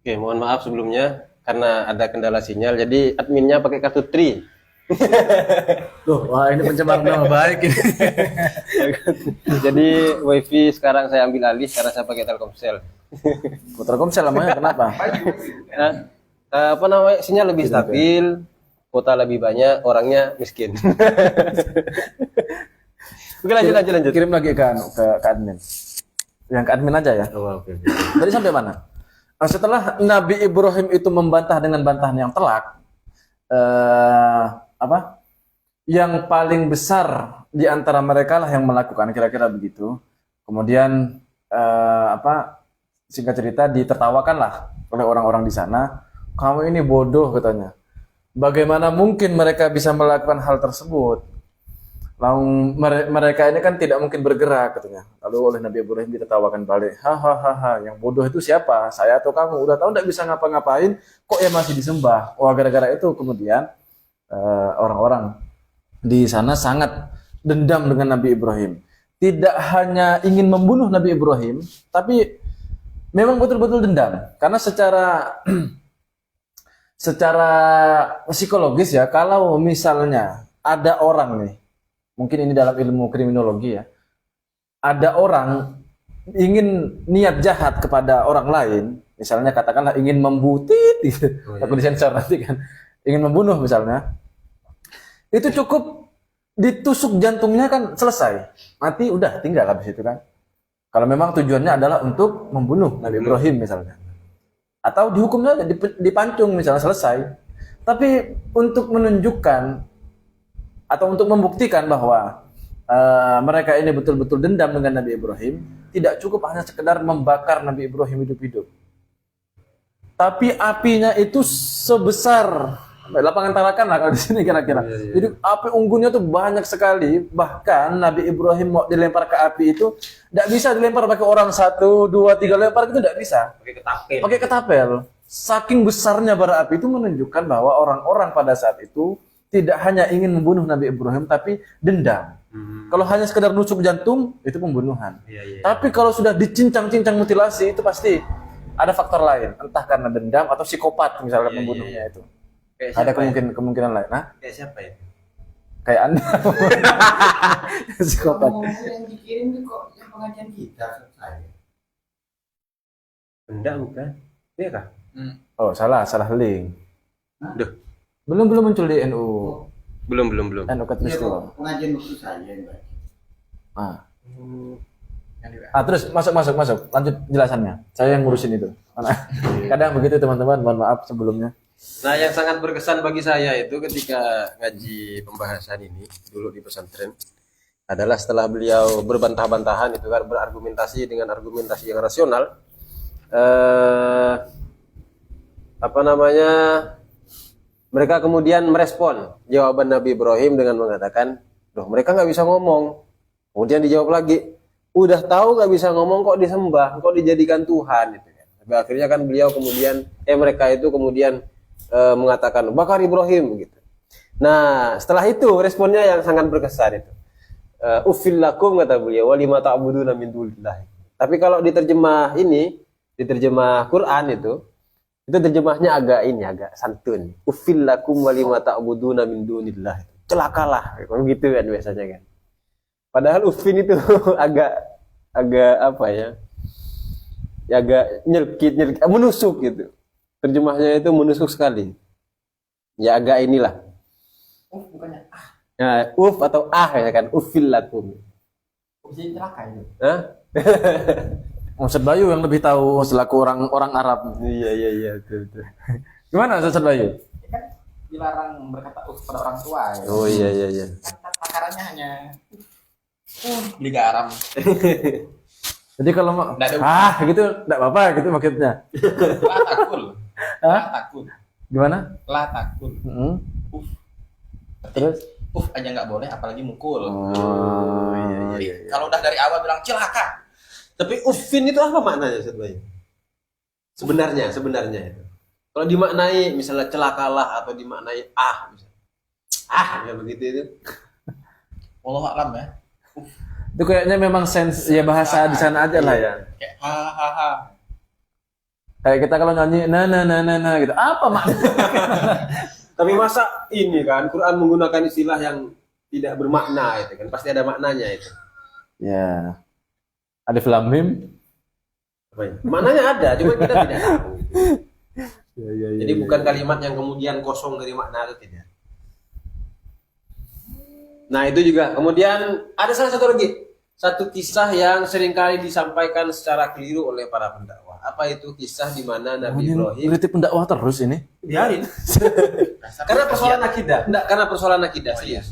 Oke, mohon maaf sebelumnya karena ada kendala sinyal, jadi adminnya pakai kartu Tri. Loh, wah ini pencemaran nama baik ini. Jadi WiFi sekarang saya ambil alih karena saya pakai Telkomsel. Telkomsel namanya kenapa? Nah, apa namanya? Sinyal lebih stabil, kuota lebih banyak, orangnya miskin. Oke, lanjut. Kirim lagi ke admin. Yang ke admin aja ya. Oh, oke. Tadi sampai mana? Setelah Nabi Ibrahim itu membantah dengan bantahan yang telak, apa? Yang paling besar di antara mereka lah yang melakukan kira-kira begitu. Kemudian apa? Singkat cerita ditertawakanlah oleh orang-orang di sana. Kamu ini bodoh katanya. Bagaimana mungkin mereka bisa melakukan hal tersebut? Lalu mereka ini kan tidak mungkin bergerak katanya. Lalu oleh Nabi Ibrahim ditertawakan balik. Hahaha, yang bodoh itu siapa? Saya atau kamu? Udah tahu tidak bisa ngapa-ngapain, kok ya masih disembah? Wah, gara-gara itu kemudian orang-orang di sana sangat dendam dengan Nabi Ibrahim. Tidak hanya ingin membunuh Nabi Ibrahim, tapi memang betul-betul dendam. Karena secara psikologis ya, kalau misalnya ada orang nih, mungkin ini dalam ilmu kriminologi ya, ada orang ingin niat jahat kepada orang lain, misalnya katakanlah ingin membutit, aku disensor nanti kan, ingin membunuh misalnya, itu cukup ditusuk jantungnya kan selesai, mati udah tinggal habis itu kan. Kalau memang tujuannya adalah untuk membunuh Nabi Ibrahim misalnya, atau dihukum saja, dipancung misalnya selesai. Tapi untuk menunjukkan atau untuk membuktikan bahwa mereka ini betul-betul dendam dengan Nabi Ibrahim, tidak cukup hanya sekedar membakar Nabi Ibrahim hidup-hidup. Tapi apinya itu sebesar lapangan Tarakan lah kalau di sini kira-kira. Jadi api unggunnya tuh banyak sekali. Bahkan Nabi Ibrahim mau dilempar ke api itu tidak bisa dilempar pakai orang 1, 2, 3 lempar, itu tidak bisa. Pakai ketapel. Saking besarnya bara api itu menunjukkan bahwa orang-orang pada saat itu tidak hanya ingin membunuh Nabi Ibrahim, tapi dendam. Kalau hanya sekedar nusuk jantung, itu pembunuhan. Tapi kalau sudah dicincang-cincang mutilasi, itu pasti ada faktor lain. Entah karena dendam atau psikopat misalnya pembunuhnya itu. Ada kemungkinan lain. Nah, Kayak siapa ya? kayak Anda. Psikopat. Yang dikirim itu kok yang pengajian kita selesai. Enggak, bukan. Iya kah? Oh, salah link. Duh, Belum muncul di NU. belum. NU Katulistiwa. Pengajian waktu saya yang baik. Ah. Terus masuk. Lanjut jelasannya. Saya yang ngurusin itu. Kadang begitu teman-teman, mohon maaf sebelumnya. Nah, yang sangat berkesan bagi saya itu ketika ngaji pembahasan ini dulu di pesantren adalah setelah beliau berbantah-bantahan itu kan, berargumentasi dengan argumentasi yang rasional, apa namanya, mereka kemudian merespon jawaban Nabi Ibrahim dengan mengatakan, "Loh, mereka nggak bisa ngomong." Kemudian dijawab lagi, "Udah tahu nggak bisa ngomong kok disembah, kok dijadikan Tuhan." Gitu kan. Sampai akhirnya kan beliau kemudian, mereka itu kemudian mengatakan bakar Ibrahim begitu. Nah, setelah itu responnya yang sangat berkesan itu. Uffil lakum, kata beliau, walima ta'buduna min dunillah. Tapi kalau diterjemah Quran itu terjemahnya agak santun. Uffil lakum walima ta'buduna min dunillah. Celakalah, gitu kan biasanya kan. Padahal uffin itu agak apa ya? Agak nyelkit, menusuk gitu. Terjemahnya itu menusuk sekali. Ya agak inilah. Bukannya Nah, atau ya kan, uffil lakum. jadi celaka itu. Hah? Ustaz Bayu yang lebih tahu selaku orang Arab. Iya, betul. Gimana Ustaz Bayu? Ya kan dilarang berkata pada orang tua ya. Oh iya. Kan takarannya hanya beli garam. Jadi kalau mau Nggak ada gitu enggak apa-apa gitu maksudnya. Lah takul. Hah? Takul. Gimana? Lah takul. Terus Aja nggak boleh, apalagi mukul. Oh, iya. Kalau udah dari awal bilang celaka. Tapi uffin itu apa maknanya, Ustaz Bayu? Sebenarnya itu. Kalau dimaknai misalnya celakalah atau dimaknai misalnya. Ya begitu itu. Allah alam ya. itu kayaknya memang sense ya bahasa di sana aja lah ya. Kayak hahaha. Kayak kita kalau nyanyi na gitu. Apa maknanya? Tapi masa ini kan Quran menggunakan istilah yang tidak bermakna itu kan pasti ada maknanya itu. Ya. Alif lam mim. Apa ya? Maknanya ada, cuma kita tidak tahu. Ya, Jadi bukan kalimat yang kemudian kosong dari makna itu tidak. Nah itu juga. Kemudian ada salah satu lagi, satu kisah yang seringkali disampaikan secara keliru oleh para pendakwah. Apa itu kisah di mana Nabi Ibrahim? Berarti pendakwah terus ini. Biarin. Karena persoalan akidah. Enggak, karena persoalan akidah serius.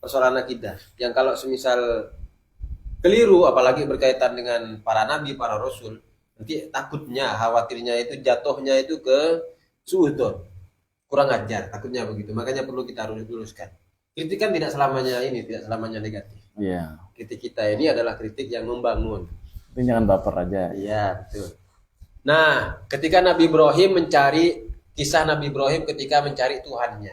Persoalan akidah. Yang kalau semisal keliru, apalagi berkaitan dengan para nabi, para rasul, nanti takutnya, khawatirnya itu jatuhnya itu ke suudzon, kurang ajar, takutnya begitu. Makanya perlu kita luruskan. Kritik kan tidak selamanya ini, tidak selamanya negatif. Iya. Kritik kita ini adalah kritik yang membangun. Tapi jangan baper aja. Iya, betul. Nah, ketika Nabi Ibrahim mencari, kisah Nabi Ibrahim ketika mencari Tuhannya.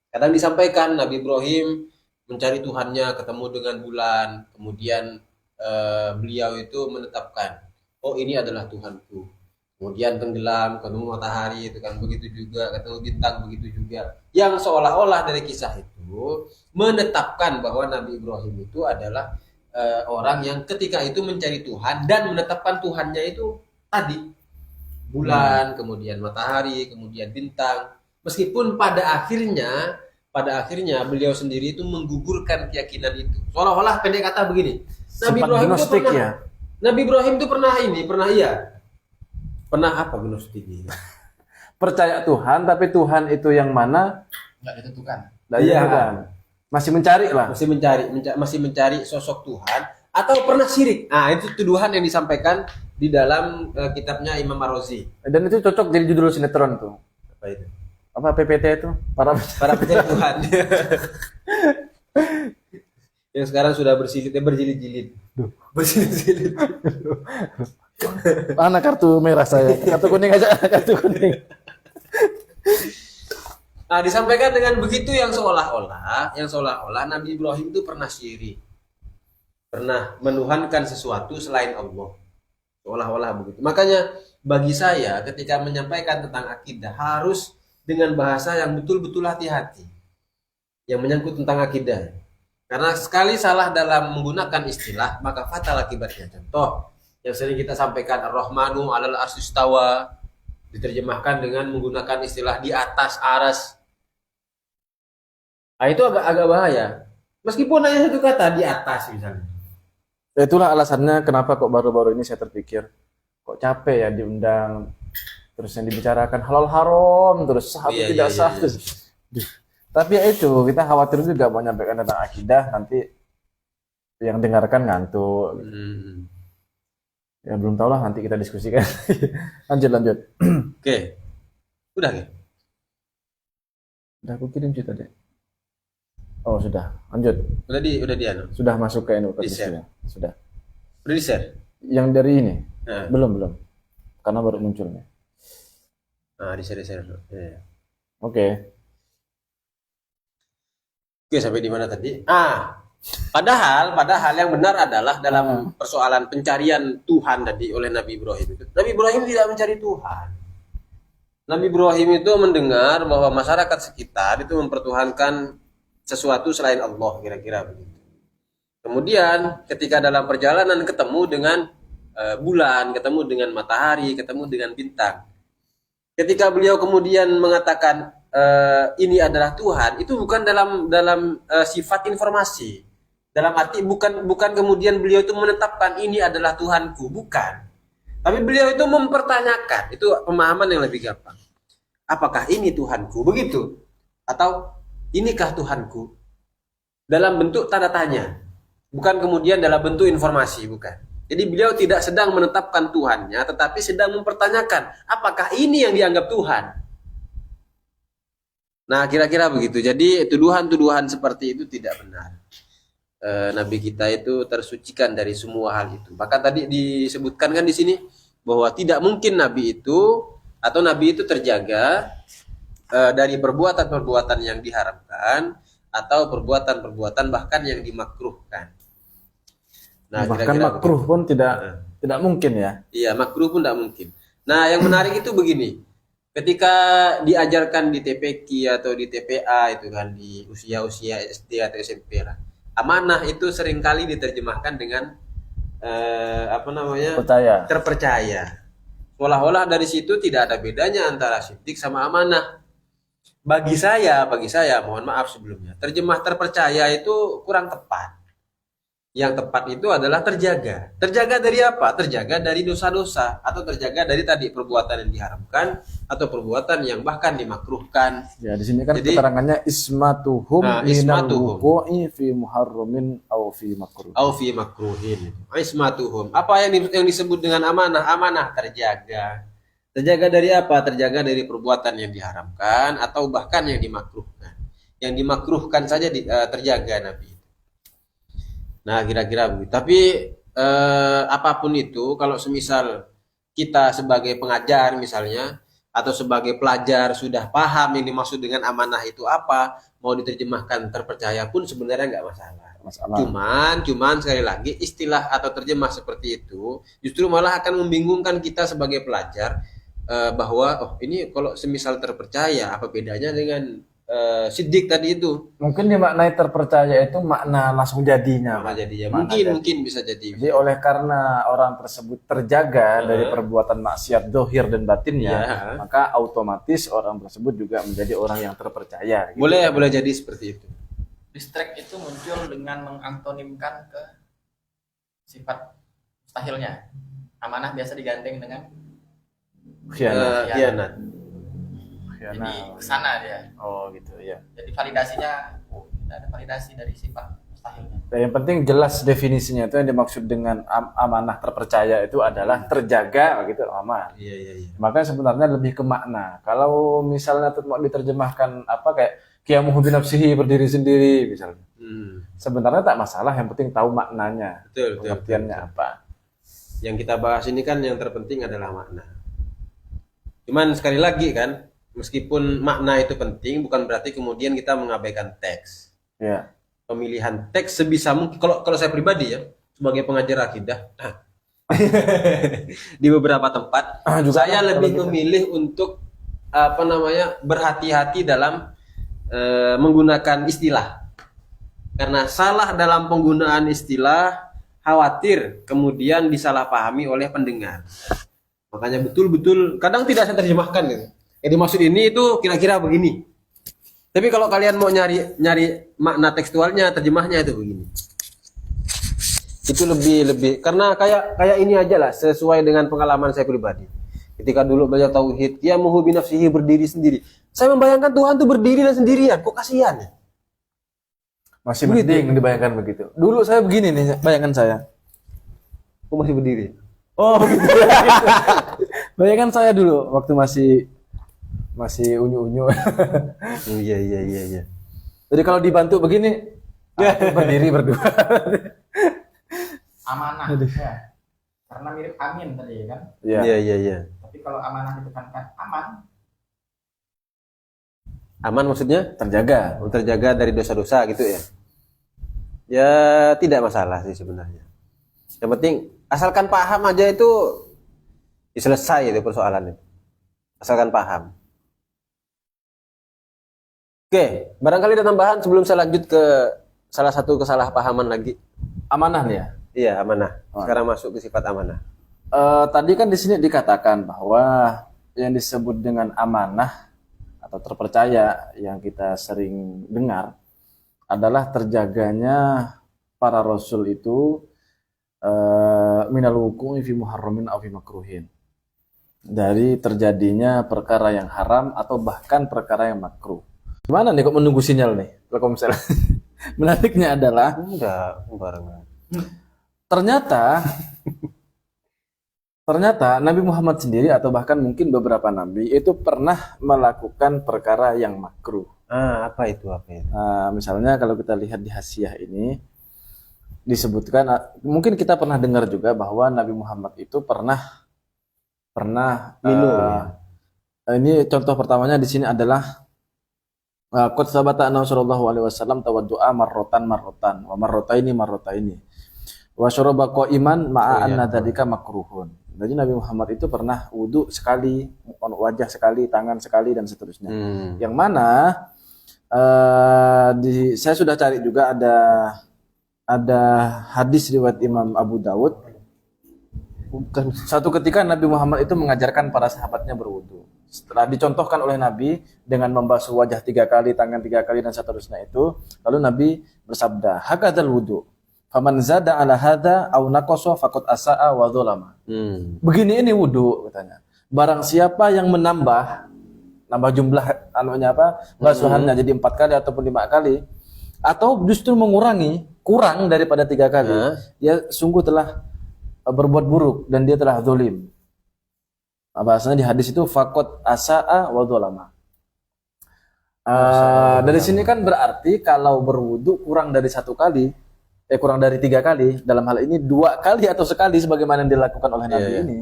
Kadang disampaikan Nabi Ibrahim mencari Tuhannya, ketemu dengan bulan, kemudian beliau itu menetapkan, oh ini adalah Tuhanku. Kemudian tenggelam, ketemu matahari, itu kan begitu juga, ketemu bintang begitu juga. Yang seolah-olah dari kisah itu menetapkan bahwa Nabi Ibrahim itu adalah orang yang ketika itu mencari Tuhan dan menetapkan Tuhannya itu tadi bulan, kemudian matahari, kemudian bintang. Meskipun pada akhirnya beliau sendiri itu menggugurkan keyakinan itu. Seolah-olah pendek kata begini. Nabi Sempat Ibrahim itu gnostik pernah, ya. Nabi Ibrahim itu pernah apa gnostik ini? Percaya Tuhan, tapi Tuhan itu yang mana? Nggak ditentukan. Nah, Iya. kan. Masih mencari lah. Masih mencari sosok Tuhan atau pernah syirik. Nah, itu tuduhan yang disampaikan di dalam kitabnya Imam Ar-Razi. Dan itu cocok jadi judul sinetron tuh. Apa itu? Apa PPT itu? Para Pencari Tuhan. Yang sekarang sudah berjilid-jilid. Berjilid-jilid. mana kartu merah saya? Kartu kuning aja, kartu kuning. Nah, disampaikan dengan begitu yang seolah-olah Nabi Ibrahim itu pernah syirik. Pernah menuhankan sesuatu selain Allah. Seolah-olah begitu. Makanya bagi saya ketika menyampaikan tentang akidah harus dengan bahasa yang betul-betul hati-hati. Yang menyangkut tentang akidah. Karena sekali salah dalam menggunakan istilah maka fatal akibatnya. Contoh yang sering kita sampaikan Ar-Rahmanu 'alal arsy istawa diterjemahkan dengan menggunakan istilah di atas aras. Nah, itu agak bahaya. Meskipun hanya satu kata di atas misalnya. Itulah alasannya kenapa kok baru-baru ini saya terpikir kok capek ya diundang terus yang dibicarakan halal haram terus sah atau Iya, tidak iya, sah iya. terus. Tapi ya itu kita khawatir juga mau menyampaikan tentang akidah nanti yang dengarkan ngantuk. Ya belum tahu lah nanti kita diskusikan. lanjut. Oke. Udah ya? Udah aku kirim sih tadi. Oh sudah, lanjut. Udah di anu. Sudah masuk ke ini Di share. Sudah. Udah di share. Yang dari ini Nah, belum. Karena baru munculnya. di share. Ya. Oke. Oke, sampai di mana tadi? Padahal yang benar adalah dalam persoalan pencarian Tuhan tadi oleh Nabi Ibrahim itu. Nabi Ibrahim tidak mencari Tuhan. Nabi Ibrahim itu mendengar bahwa masyarakat sekitar itu mempertuhankan sesuatu selain Allah, kira-kira begitu. Kemudian ketika dalam perjalanan ketemu dengan bulan, ketemu dengan matahari, ketemu dengan bintang. Ketika beliau kemudian mengatakan ini adalah Tuhan, itu bukan dalam sifat informasi. Dalam arti bukan kemudian beliau itu menetapkan ini adalah Tuhanku, bukan. Tapi beliau itu mempertanyakan, itu pemahaman yang lebih gampang. Apakah ini Tuhanku? Begitu. Atau inikah Tuhanku? Dalam bentuk tanda tanya. Bukan kemudian dalam bentuk informasi, bukan. Jadi beliau tidak sedang menetapkan Tuhannya, tetapi sedang mempertanyakan, apakah ini yang dianggap Tuhan? Nah, kira-kira begitu. Jadi tuduhan-tuduhan seperti itu tidak benar. Nabi kita itu tersucikan dari semua hal itu. Maka tadi disebutkan kan di sini bahwa tidak mungkin Nabi itu terjaga dari perbuatan-perbuatan yang diharamkan atau perbuatan-perbuatan bahkan yang dimakruhkan. Nah, Bahkan makruh pun tidak mungkin ya. Iya, makruh pun tidak mungkin. Nah, yang menarik itu begini. Ketika diajarkan di TPQ atau di TPA itu kan di usia-usia SD atau SMP lah. Amanah itu seringkali diterjemahkan dengan apa namanya? Percaya. Terpercaya. Seolah-olah dari situ tidak ada bedanya antara sidik sama amanah. Bagi saya, mohon maaf sebelumnya, terjemah terpercaya itu kurang tepat. Yang tepat itu adalah terjaga. Terjaga dari apa? Terjaga dari dosa-dosa atau terjaga dari tadi perbuatan yang diharamkan atau perbuatan yang bahkan dimakruhkan. Ya, di sini kan Jadi, keterangannya ismatuhum Nah, minal ismatuhum. wuqu'i fi muharramin aw fi makruh. Au fi makruhin. Ismatuhum. Apa yang disebut dengan amanah? Amanah terjaga. Terjaga dari apa? Terjaga dari perbuatan yang diharamkan atau bahkan yang dimakruhkan. Yang dimakruhkan saja terjaga Nabi. Nah, kira-kira begitu. Tapi apapun itu, kalau semisal kita sebagai pengajar misalnya, atau sebagai pelajar sudah paham yang dimaksud dengan amanah itu apa, mau diterjemahkan terpercaya pun sebenarnya nggak masalah. Masalah. Cuman sekali lagi istilah atau terjemah seperti itu justru malah akan membingungkan kita sebagai pelajar bahwa oh ini kalau semisal terpercaya apa bedanya dengan sidik tadi itu. Mungkin dimaknai terpercaya itu makna langsung jadinya, Maka Pak. jadinya Makna mungkin jadi. mungkin bisa jadi. Jadi oleh karena orang tersebut terjaga dari perbuatan maksiat dohir dan batinnya, Iya. maka otomatis orang tersebut juga menjadi orang yang terpercaya. Gitu. Boleh jadi seperti itu. Distract itu muncul dengan mengantonimkan ke sifat mustahilnya. Amanah biasa digandeng dengan Khianat. Khianat. jadi Khianat. kesana dia. Oh gitu ya. Jadi validasinya tidak ada validasi dari sifat mustahilnya. Dan yang penting jelas definisinya itu yang dimaksud dengan amanah terpercaya itu adalah terjaga gitu aman. Iya. Makanya sebenarnya lebih ke makna. Kalau misalnya mau diterjemahkan apa kayak qiyamuhu bi nafsihi berdiri sendiri misalnya. Sebenarnya tak masalah, yang penting tahu maknanya. Betul. Pengertiannya apa. Yang kita bahas ini kan yang terpenting adalah makna. Cuman sekali lagi kan, meskipun makna itu penting, bukan berarti kemudian kita mengabaikan teks. Ya. Pemilihan teks sebisa mungkin. Kalau saya pribadi ya, sebagai pengajar akidah, di beberapa tempat, Juga saya kalau lebih gitu. memilih untuk berhati-hati dalam menggunakan istilah. Karena salah dalam penggunaan istilah, khawatir kemudian disalahpahami oleh pendengar. Makanya betul-betul kadang tidak saya terjemahkan gitu. Yang dimaksud ini itu kira-kira begini. Tapi kalau kalian mau nyari makna tekstualnya, terjemahnya itu begini. Itu lebih karena kayak ini aja lah, sesuai dengan pengalaman saya pribadi. Ketika dulu belajar tauhid, dia muhubi nafsihi berdiri sendiri. Saya membayangkan Tuhan tuh berdiri dan sendirian, kok kasihan ya? Masih Begitu. mending dibayangkan begitu. Dulu saya begini nih, bayangan saya. Kok masih berdiri? Oh, gitu. Bayangan saya dulu waktu masih unyu-unyu. Iya. Jadi kalau dibantu begini, aku berdiri berdua. Amanah. Ya. Karena mirip amin tadi kan. Iya. Iya. Tapi kalau amanah ditekankan aman, Aman maksudnya? Terjaga. Terjaga dari dosa-dosa gitu ya? Ya tidak masalah sih sebenarnya. Yang penting asalkan paham aja itu selesai itu persoalannya. Asalkan paham. Oke, barangkali ada tambahan sebelum saya lanjut ke salah satu kesalahpahaman lagi. Amanah nih ya. Iya, amanah. Sekarang masuk ke sifat amanah. Tadi kan di sini dikatakan bahwa yang disebut dengan amanah atau terpercaya yang kita sering dengar adalah terjaganya para rasul itu minal wuqu'i fi muharramin aw fi makruhin, dari terjadinya perkara yang haram atau bahkan perkara yang makruh. Gimana nih kok menunggu sinyal nih Telkomsel? Menariknya adalah Enggak, barengan. Ternyata Nabi Muhammad sendiri atau bahkan mungkin beberapa nabi itu pernah melakukan perkara yang makruh. Apa itu? Misalnya kalau kita lihat di Hasyiah ini disebutkan, mungkin kita pernah dengar juga bahwa Nabi Muhammad itu pernah Minum. Ini contoh pertamanya di sini adalah qad sabata anna sallallahu alaihi wasallam tawaddu'a marratan wa marrataini wa syaraba qa'iman ma'a anna dzalika makruhun. Jadi Nabi Muhammad itu pernah wudhu sekali, wajah sekali, tangan sekali, dan seterusnya. Yang mana saya sudah cari juga ada hadis riwayat Imam Abu Dawud. Satu ketika Nabi Muhammad itu mengajarkan para sahabatnya berwudhu. Setelah dicontohkan oleh Nabi dengan membasuh wajah 3 kali, tangan 3 kali, dan seterusnya itu, lalu Nabi bersabda, hakadzal wudhu, faman zada ala hadza aw naqasa faqad asaa wa dzalama. Begini ini wudhu katanya. Barang siapa yang nambah jumlah basuhannya jadi 4 kali ataupun 5 kali, atau justru mengurangi, kurang daripada 3 kali, dia sungguh telah berbuat buruk dan dia telah zalim. Bahasanya di hadis itu faqad asaa wa dzalama. Dari sini kan berarti kalau berwudu kurang dari 1 kali, kurang dari 3 kali, dalam hal ini 2 kali atau sekali sebagaimana yang dilakukan oleh Nabi ini,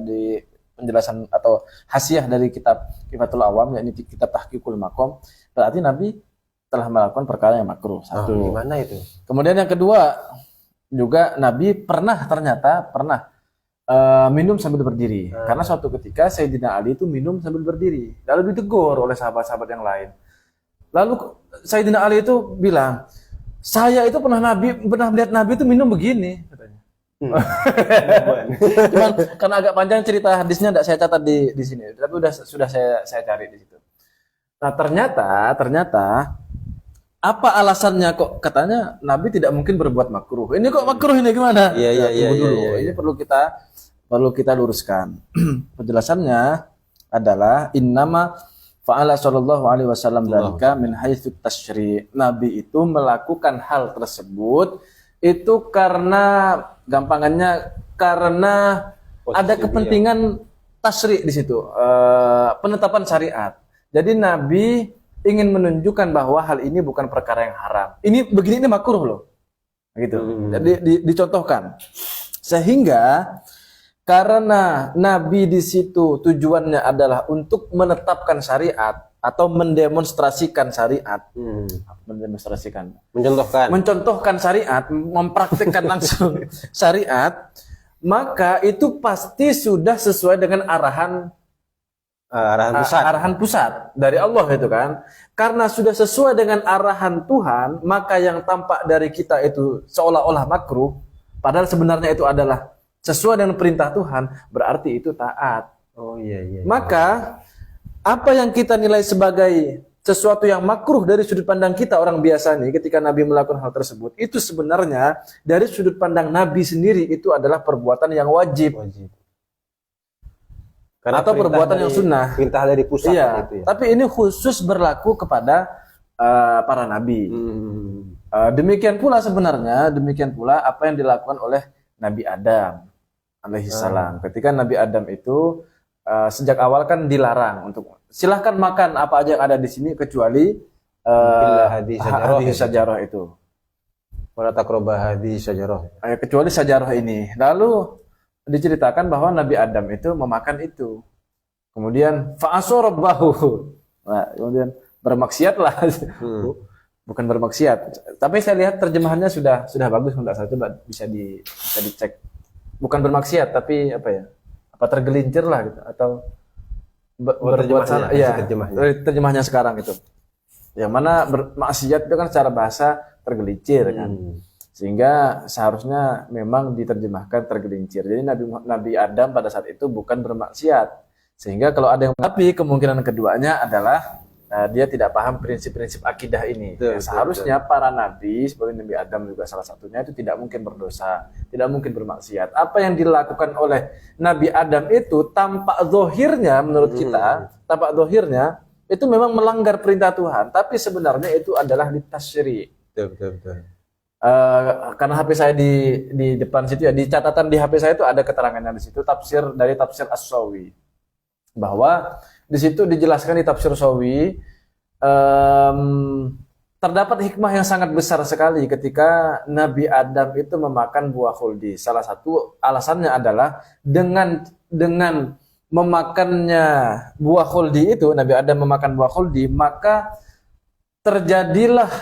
di penjelasan atau hasiah dari kitab Kifatul Awam, yakni kitab Tahqiqul Maqam, berarti Nabi telah melakukan perkara yang makruh. Satu. Gimana itu? Kemudian yang kedua, juga Nabi ternyata pernah minum sambil berdiri. Karena suatu ketika Sayyidina Ali itu minum sambil berdiri, lalu ditegur oleh sahabat-sahabat yang lain. Lalu Sayyidina Ali itu bilang, saya itu pernah melihat Nabi itu minum begini, katanya. Cuman karena agak panjang cerita hadisnya, tidak saya catat di sini, tapi sudah saya cari di situ. Nah ternyata apa alasannya kok katanya Nabi tidak mungkin berbuat makruh? Ini kok makruh ini gimana? Iya. Ini perlu kita luruskan. Penjelasannya adalah innama fa'ala sallallahu alaihi wasallam dzalika min haitsu tasyri'. Nabi itu melakukan hal tersebut itu karena ada kepentingan tasyri' di situ, penetapan syariat. Jadi Nabi ingin menunjukkan bahwa hal ini bukan perkara yang haram. Ini makruh loh. Gitu. Jadi dicontohkan. Sehingga karena Nabi di situ tujuannya adalah untuk menetapkan syariat atau mendemonstrasikan syariat. Mencontohkan syariat, mempraktikkan langsung syariat, maka itu pasti sudah sesuai dengan arahan pusat dari Allah itu kan. Karena sudah sesuai dengan arahan Tuhan, maka yang tampak dari kita itu seolah-olah makruh, padahal sebenarnya itu adalah sesuai dengan perintah Tuhan, berarti itu taat. Maka apa yang kita nilai sebagai sesuatu yang makruh dari sudut pandang kita orang biasa nih, ketika Nabi melakukan hal tersebut, itu sebenarnya dari sudut pandang Nabi sendiri itu adalah perbuatan yang wajib. Karena atau perbuatan yang sunnah, perintah dari pusat itu ya. Tapi ini khusus berlaku kepada para nabi. Demikian pula apa yang dilakukan oleh Nabi Adam alaihissalam. Ketika Nabi Adam itu sejak awal kan dilarang untuk silahkan makan apa aja yang ada di sini kecuali hadhihi syajarah itu. Wala taqrabah hadhihi syajarah. Kecuali syajarah ini. Lalu diceritakan bahwa Nabi Adam itu memakan itu. Kemudian fa'asa rabbahu. Nah, kemudian bermaksiatlah. Bukan bermaksiat. Tapi saya lihat terjemahannya sudah bagus, enggak salah, coba bisa dicek. Bukan bermaksiat tapi apa ya? Apa tergelincir lah gitu atau berbuat salah. Ya, terjemahnya sekarang itu. Yang mana bermaksiat itu kan secara bahasa tergelincir kan. Sehingga seharusnya memang diterjemahkan tergelincir. Jadi Nabi Adam pada saat itu bukan bermaksiat. Sehingga kalau ada yang tapi kemungkinan keduanya adalah dia tidak paham prinsip-prinsip akidah ini. Seharusnya para nabi seperti Nabi Adam juga salah satunya itu tidak mungkin berdosa, tidak mungkin bermaksiat. Apa yang dilakukan oleh Nabi Adam itu tampak zahirnya menurut kita, tampak zahirnya itu memang melanggar perintah Tuhan, tapi sebenarnya itu adalah ditasyri'. Betul. Karena HP saya di depan situ ya, di catatan di HP saya itu ada keterangannya di situ tafsir As-Sawi, bahwa di situ dijelaskan di tafsir Sawi terdapat hikmah yang sangat besar sekali ketika Nabi Adam itu memakan buah khuldi. Salah satu alasannya adalah dengan memakannya buah khuldi itu, Nabi Adam memakan buah khuldi, maka terjadilah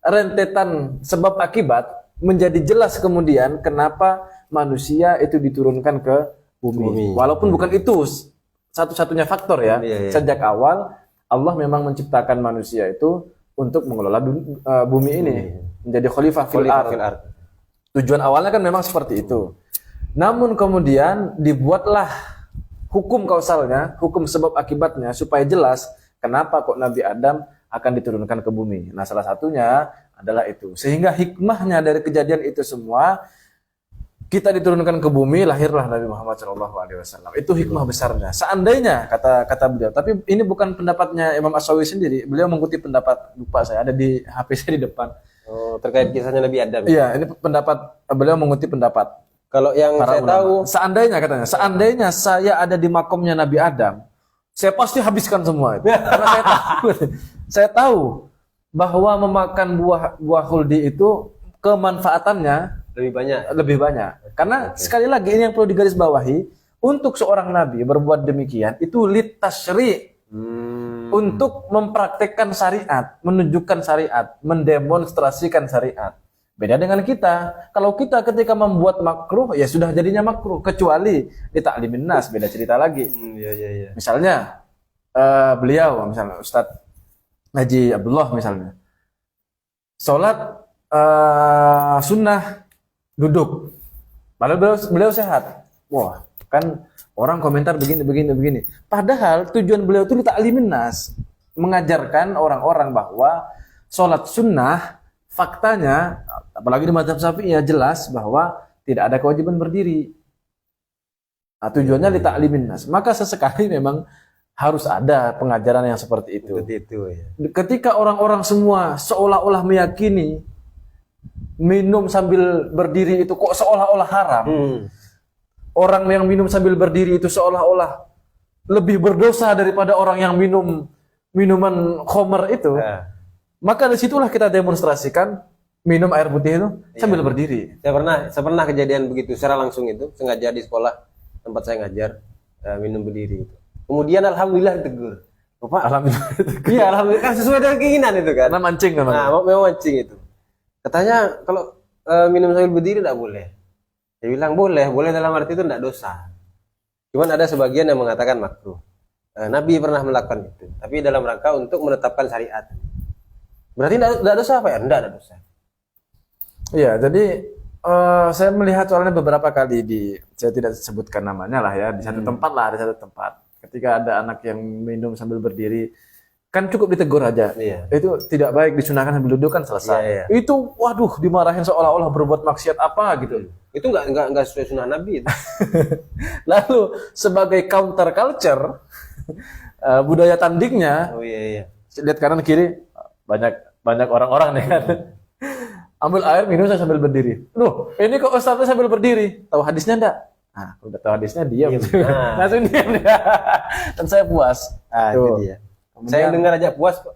rentetan sebab akibat, menjadi jelas kemudian kenapa manusia itu diturunkan ke bumi. Walaupun bukan itu satu-satunya faktor ya. Iya, iya. Sejak awal Allah memang menciptakan manusia itu untuk mengelola bumi ini, menjadi khalifah fil ard. Tujuan awalnya kan memang seperti itu. Namun kemudian dibuatlah hukum kausalnya, hukum sebab akibatnya supaya jelas kenapa kok Nabi Adam akan diturunkan ke bumi. Nah, salah satunya adalah itu. Sehingga hikmahnya dari kejadian itu semua, kita diturunkan ke bumi, lahirlah Nabi Muhammad SAW. Itu hikmah besarnya. Seandainya kata beliau, tapi ini bukan pendapatnya Imam Ash-Shawi sendiri. Beliau mengutip pendapat, lupa saya, ada di HP saya di depan. Oh, terkait kisahnya Nabi Adam. Iya, ini pendapat, beliau mengutip pendapat. Kalau yang Para saya ulama. tahu, Seandainya katanya, seandainya saya ada di makomnya Nabi Adam, saya pasti habiskan semua itu. Karena saya tahu bahwa memakan buah khuldi itu kemanfaatannya lebih banyak. Karena sekali lagi ini yang perlu digarisbawahi, untuk seorang nabi berbuat demikian itu lit tasyri', untuk mempraktekkan syariat, menunjukkan syariat, mendemonstrasikan syariat. Beda dengan kita. Kalau kita ketika membuat makruh, ya sudah jadinya makruh. Kecuali di ta'limin nas, beda cerita lagi. iya. Misalnya, beliau, misalnya Ustadz Haji Abdullah misalnya. Sholat sunnah duduk. Padahal beliau sehat. Wah, kan orang komentar begini. Padahal tujuan beliau itu di ta'limin nas. Mengajarkan orang-orang bahwa sholat sunnah, faktanya, apalagi di mazhab Syafi'iyah jelas bahwa tidak ada kewajiban berdiri. Nah, tujuannya li ta'limin nas. Maka sesekali memang harus ada pengajaran yang seperti itu. Ya. Ketika orang-orang semua seolah-olah meyakini minum sambil berdiri itu kok seolah-olah haram. Orang yang minum sambil berdiri itu seolah-olah lebih berdosa daripada orang yang minum minuman khamr itu. Maka disitulah kita demonstrasikan minum air putih itu sambil berdiri. Saya pernah kejadian begitu secara langsung itu, sengaja di sekolah tempat saya ngajar, minum berdiri itu. Kemudian alhamdulillah ditegur. Bapak, Alhamdulillah. iya alhamdulillah kan sesuai dengan keinginan itu kan. Karena mancing memang. Nah, memang mancing itu. Katanya kalau minum sambil berdiri tidak boleh. Dia bilang boleh dalam arti itu tidak dosa. Cuman ada sebagian yang mengatakan makruh. Nabi pernah melakukan itu, tapi dalam rangka untuk menetapkan syariat. Berarti tidak dosa apa ya? Tidak ada dosa. Iya, jadi saya melihat soalnya beberapa kali saya tidak sebutkan namanya lah ya, di satu tempat lah, di satu tempat. Ketika ada anak yang minum sambil berdiri, kan cukup ditegur aja. Iya. Itu tidak baik, disunahkan sambil duduk kan selesai. Iya. Itu waduh dimarahin seolah-olah berbuat maksiat apa gitu. Itu enggak sesuai sunnah Nabi itu. Lalu sebagai counter culture, budaya tandingnya, Oh iya. lihat kanan kiri banyak orang-orang nih kan. Ambil air minum sambil berdiri. Loh, ini kok Ustaznya sambil berdiri? Tahu hadisnya enggak? Nah, udah tahu hadisnya diam. Nah. Langsung diam dia. Dan saya puas. Itu dia. Saya dengar aja puas kok.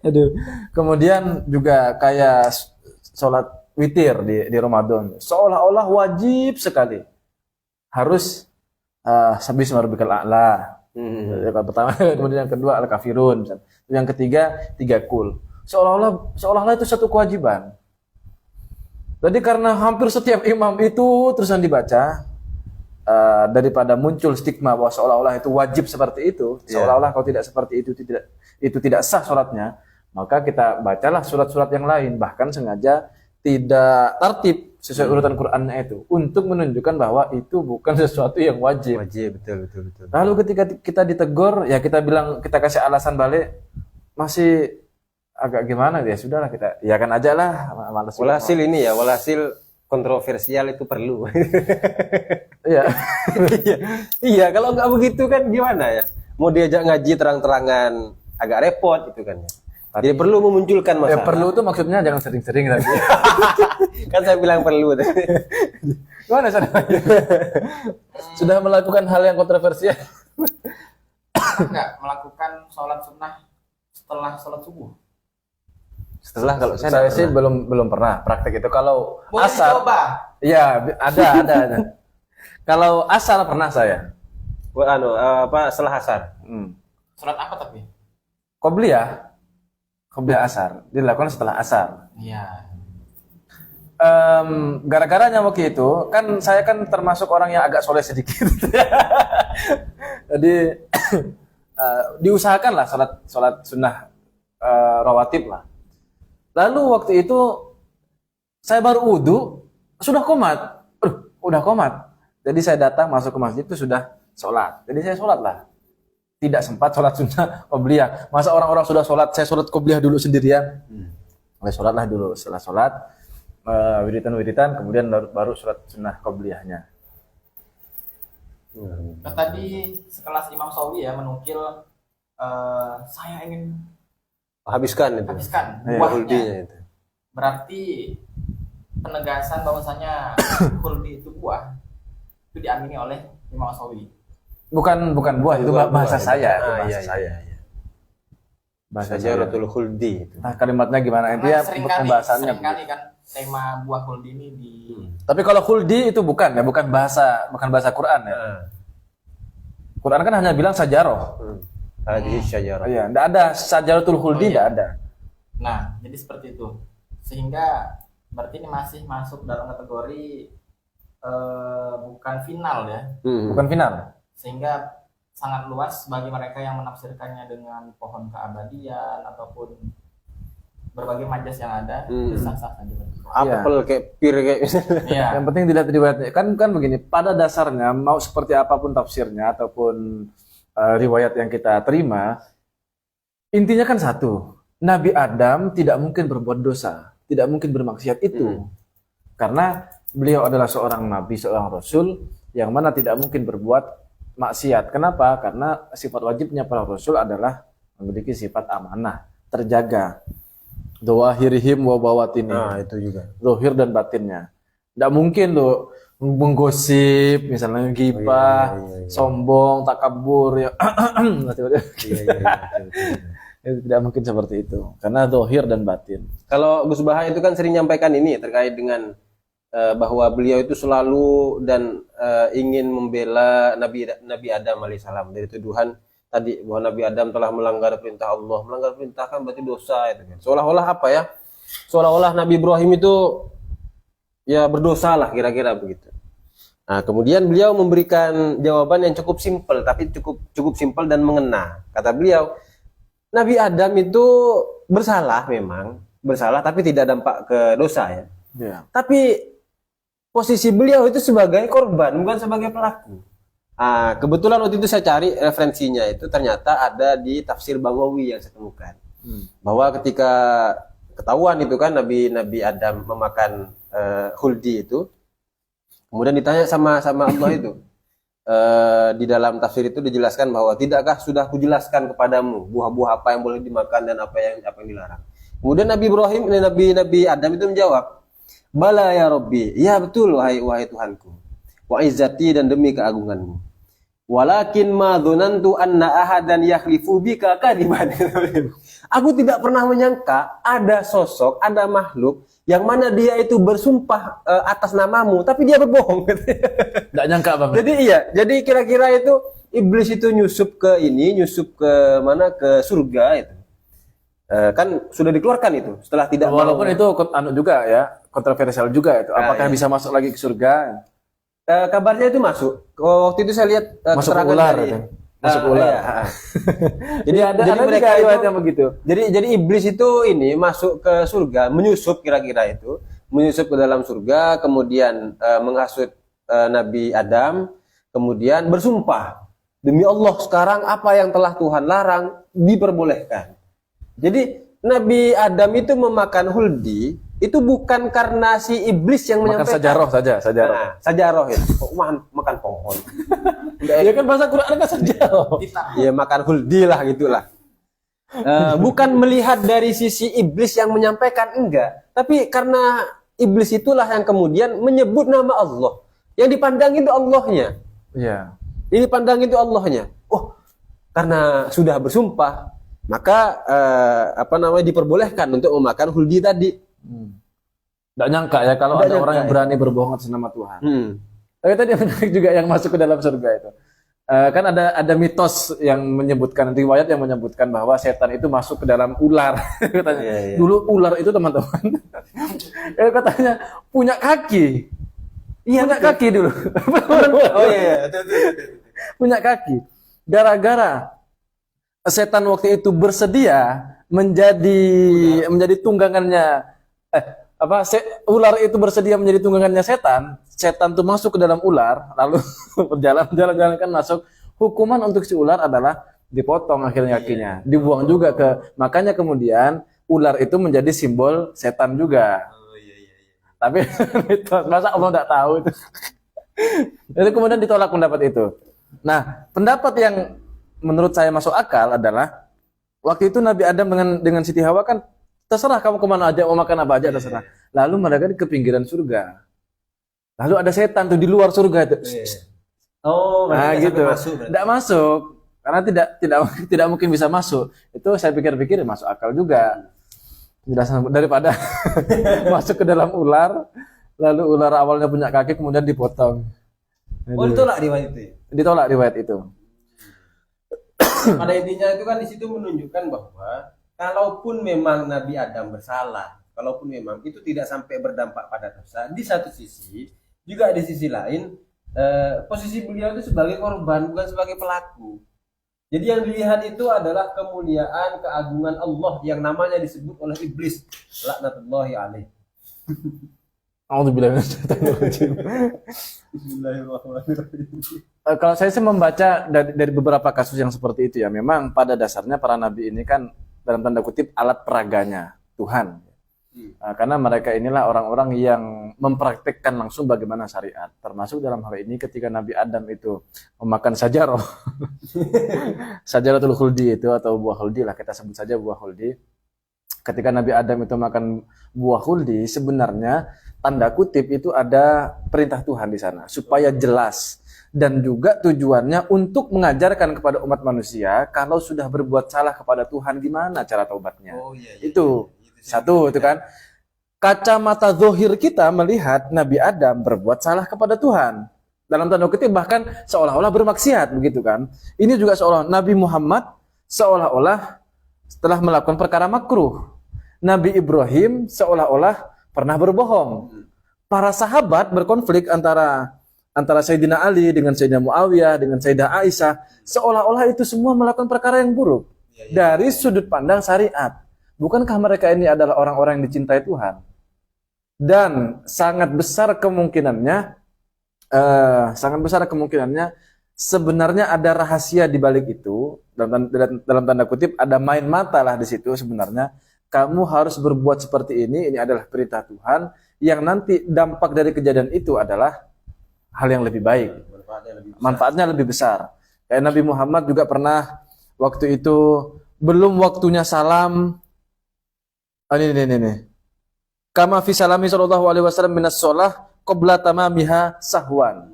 Aduh. Kemudian juga kayak sholat witir di Ramadan. Seolah-olah wajib sekali. Harus sabih rabbikal a'la. Yang pertama, kemudian yang kedua al-kafirun. Yang ketiga 3 kul. Seolah-olah itu satu kewajiban. Jadi karena hampir setiap imam itu terusan dibaca, daripada muncul stigma bahwa seolah-olah itu wajib seperti itu, seolah-olah kalau tidak seperti itu tidak sah sholatnya, maka kita bacalah surat-surat yang lain, bahkan sengaja tidak tertib sesuai urutan Qur'annya itu, untuk menunjukkan bahwa itu bukan sesuatu yang wajib. Betul. Lalu ketika kita ditegur, ya kita kasih alasan balik, masih agak gimana ya, sudahlah kita iyakan aja lah, malas. Walhasil kontroversial itu perlu. Iya. Iya, kalau nggak begitu kan gimana ya? Mau diajak ngaji terang-terangan agak repot gitu kan ya. Jadi perlu memunculkan masalah. Ya perlu tuh maksudnya jangan sering-sering lagi. Kan saya bilang perlu. Gimana sana? Sudah melakukan hal yang kontroversial. Enggak melakukan sholat sunnah setelah sholat subuh. Setelah kalau Saya sih belum pernah praktek itu. Kalau Boleh asar, coba. ya ada. Kalau asar pernah saya. Setelah asar. Sholat apa tapi? Qobliyah asar dilakukan setelah asar. Iya. Gara-garanya waktu itu kan saya kan termasuk orang yang agak soleh sedikit. Jadi diusahakan lah sholat sunnah rawatib lah. Lalu waktu itu saya baru wudhu sudah qomat. Udah qomat. Jadi saya datang masuk ke masjid itu sudah sholat. Jadi saya sholat lah. Tidak sempat sholat sunnah qobliyah. Masa orang-orang sudah sholat, saya sholat qobliyah dulu sendirian. Saya sholatlah dulu. Setelah sholat, wiritan, kemudian baru sholat sunnah qobliyahnya. Nah, tadi sekelas Imam Sawi ya menukil saya ingin Habiskan itu. habiskan Ya, buahnya. huldinya itu. Berarti penegasan bahwasanya huldi itu buah itu diamini oleh Imam Sawi. Bukan buah, itu Bukan bahasa buah, saya. itu. Itu bahasa Iya, saya. iya. Bahasa saya. Syajaratul khuldi itu. Nah, kalimatnya gimana? Karena Intinya seringkali pembahasannya. kan tema buah huldi ini di Tapi kalau khuldi itu bukan ya, bukan bahasa Quran ya. Quran kan hanya bilang sajaroh. Hadhihi syajarah. Iya, enggak ada sajaratul khuldi, enggak ada. Nah, jadi seperti itu. Sehingga berarti ini masih masuk dalam kategori bukan final ya. Bukan final. Sehingga sangat luas bagi mereka yang menafsirkannya dengan pohon keabadian ataupun berbagai majas yang ada, itu sah-sah saja. Apel kayak pir kayak misalnya. Iya. Yang penting dilihat riwayatnya. Kan begini, pada dasarnya mau seperti apapun tafsirnya ataupun riwayat yang kita terima, intinya kan satu. Nabi Adam tidak mungkin berbuat dosa, tidak mungkin bermaksiat itu. Karena beliau adalah seorang nabi, seorang rasul yang mana tidak mungkin berbuat maksiat. Kenapa? Karena sifat wajibnya para rasul adalah memiliki sifat amanah, terjaga. Dawahirihim wa bawatinihim. Nah, itu juga. Zahir dan batinnya. Tidak mungkin lo menggosip, misalnya gibah, Iya. sombong, takabur, ya. Iya. Itu tidak mungkin seperti itu. Karena zahir dan batin. Kalau Gus Baha itu kan sering nyampaikan ini terkait dengan bahwa beliau itu selalu dan ingin membela Nabi Adam alaihissalam dari tuduhan tadi bahwa Nabi Adam telah melanggar perintah Allah. Melanggar perintah kan berarti dosa itu kan. Seolah-olah apa ya? Seolah-olah Nabi Ibrahim itu ya berdosa lah kira-kira begitu. Nah, kemudian beliau memberikan jawaban yang cukup simpel tapi cukup simpel dan mengena. Kata beliau, Nabi Adam itu bersalah memang, bersalah tapi tidak dampak ke dosa ya. Ya. Tapi posisi beliau itu sebagai korban, bukan sebagai pelaku. Ah, kebetulan waktu itu saya cari referensinya itu ternyata ada di tafsir Baghawi yang saya temukan. Bahwa ketika ketahuan itu kan Nabi Adam memakan huldi itu, kemudian ditanya sama Allah itu. Di dalam tafsir itu dijelaskan bahwa tidakkah sudah kujelaskan kepadamu buah-buah apa yang boleh dimakan dan apa yang dilarang. Kemudian Nabi Adam itu menjawab, Bala ya Rabbi, ya betul wahai Tuhanku. Wa izzati dan demi keagunganmu. Walakin ma dzanantu anna ahadan yakhlifu bika kadiban. Aku tidak pernah menyangka ada sosok, ada makhluk yang mana dia itu bersumpah atas namamu, tapi dia berbohong. Tidak nyangka banget. Jadi iya, jadi kira-kira itu iblis itu nyusup ke mana, ke surga itu. Kan sudah dikeluarkan itu setelah tidak Walaupun mau. itu juga ya, kontroversial juga itu. Apakah iya. bisa masuk lagi ke surga? Kabarnya itu masuk. Waktu itu saya lihat Masuk keterangan ular dari itu. Masuk ular. iya. Jadi ada mereka juga riwayat itu- yang begitu. Jadi iblis itu ini masuk ke surga, menyusup kira-kira itu, menyusup ke dalam surga, kemudian menghasut Nabi Adam, kemudian bersumpah, demi Allah sekarang apa yang telah Tuhan larang diperbolehkan. Jadi Nabi Adam itu memakan huldi itu bukan karena si iblis yang Makan menyampaikan. sajaroh saja, sajaroh. Nah, sajaroh itu. Kok makan pohon. Ya kan bahasa Quran kan sajaroh. Ya makan huldi lah gitulah. Bukan melihat dari sisi iblis yang menyampaikan, enggak, tapi karena iblis itulah yang kemudian menyebut nama Allah. Yang dipandang itu Allahnya. Iya. Ini pandang itu Allahnya. Oh, karena sudah bersumpah, maka diperbolehkan untuk memakan huldi tadi. Nggak nyangka ya kalau Nggak ada nyangka, orang yang ya. berani berbohong atas nama Tuhan. Hmm. Tapi tadi menarik juga yang masuk ke dalam surga itu. kan ada mitos yang menyebutkan, riwayat yang menyebutkan bahwa setan itu masuk ke dalam ular. Katanya. Iya, iya. Dulu ular itu teman-teman, katanya punya kaki. Iya, punya kaki dulu. Oh iya, Punya kaki. Gara-gara setan waktu itu bersedia menjadi tunggangannya, ular itu bersedia menjadi tunggangannya setan. Setan tuh masuk ke dalam ular, lalu berjalan kan masuk. Hukuman untuk si ular adalah dipotong akhirnya kakinya, dibuang juga makanya kemudian ular itu menjadi simbol setan juga. Oh iya, iya, iya. Tapi itu masa Allah tidak tahu itu. Jadi kemudian ditolak pendapat itu. Nah, pendapat yang menurut saya masuk akal adalah waktu itu Nabi Adam dengan Siti Hawa kan terserah kamu kemana aja, mau makan apa aja terserah. Lalu mereka di pinggiran surga. Lalu ada setan tuh di luar surga itu. Oh, Nah, berarti gitu. sampai masuk berarti. Tidak masuk karena tidak mungkin bisa masuk. Itu saya pikir-pikir masuk akal juga. Daripada masuk ke dalam ular, lalu ular awalnya punya kaki kemudian dipotong. Oh, ditolak riwayat itu. Ya? Ditolak riwayat itu. Pada intinya itu kan di situ menunjukkan bahwa kalaupun memang Nabi Adam bersalah, kalaupun memang itu tidak sampai berdampak pada dosa, di satu sisi juga di sisi lain posisi beliau itu sebagai korban bukan sebagai pelaku. Jadi yang dilihat itu adalah kemuliaan, keagungan Allah yang namanya disebut oleh iblis, laknatullahi alaih. Alhamdulillah. Bismillahirrahmanirrahim. Bismillahirrahmanirrahim. Kalau saya sih membaca dari beberapa kasus yang seperti itu ya, memang pada dasarnya para nabi ini kan dalam tanda kutip alat peraganya Tuhan. Karena mereka inilah orang-orang yang mempraktikkan langsung bagaimana syariat. Termasuk dalam hal ini ketika Nabi Adam itu memakan sajarah. Sajaratul khuldi itu atau buah khuldi lah, kita sebut saja buah khuldi. Ketika Nabi Adam itu makan buah khuldi, sebenarnya tanda kutip itu ada perintah Tuhan di sana supaya jelas, dan juga tujuannya untuk mengajarkan kepada umat manusia kalau sudah berbuat salah kepada Tuhan gimana cara taubatnya. Oh iya, Itu satu itu kan. Kacamata zohir kita melihat Nabi Adam berbuat salah kepada Tuhan. Dalam tanda kutip bahkan seolah-olah bermaksiat begitu kan. Ini juga seolah Nabi Muhammad seolah-olah setelah melakukan perkara makruh. Nabi Ibrahim seolah-olah pernah berbohong. Para sahabat berkonflik antara Sayyidina Ali dengan Sayyidina Muawiyah dengan Sayyidah Aisyah, seolah-olah itu semua melakukan perkara yang buruk dari sudut pandang syariat. Bukankah mereka ini adalah orang-orang yang dicintai Tuhan? Dan sangat besar kemungkinannya sebenarnya ada rahasia di balik itu. Dalam tanda kutip ada main mata lah di situ sebenarnya. Kamu harus berbuat seperti ini adalah perintah Tuhan, yang nanti dampak dari kejadian itu adalah hal yang lebih baik. Manfaatnya lebih besar. Kayak Nabi Muhammad juga pernah waktu itu belum waktunya salam. Ini. Kama fi salami sallallahu alaihi wasallam minas shalah qabla tamamiha sahwan.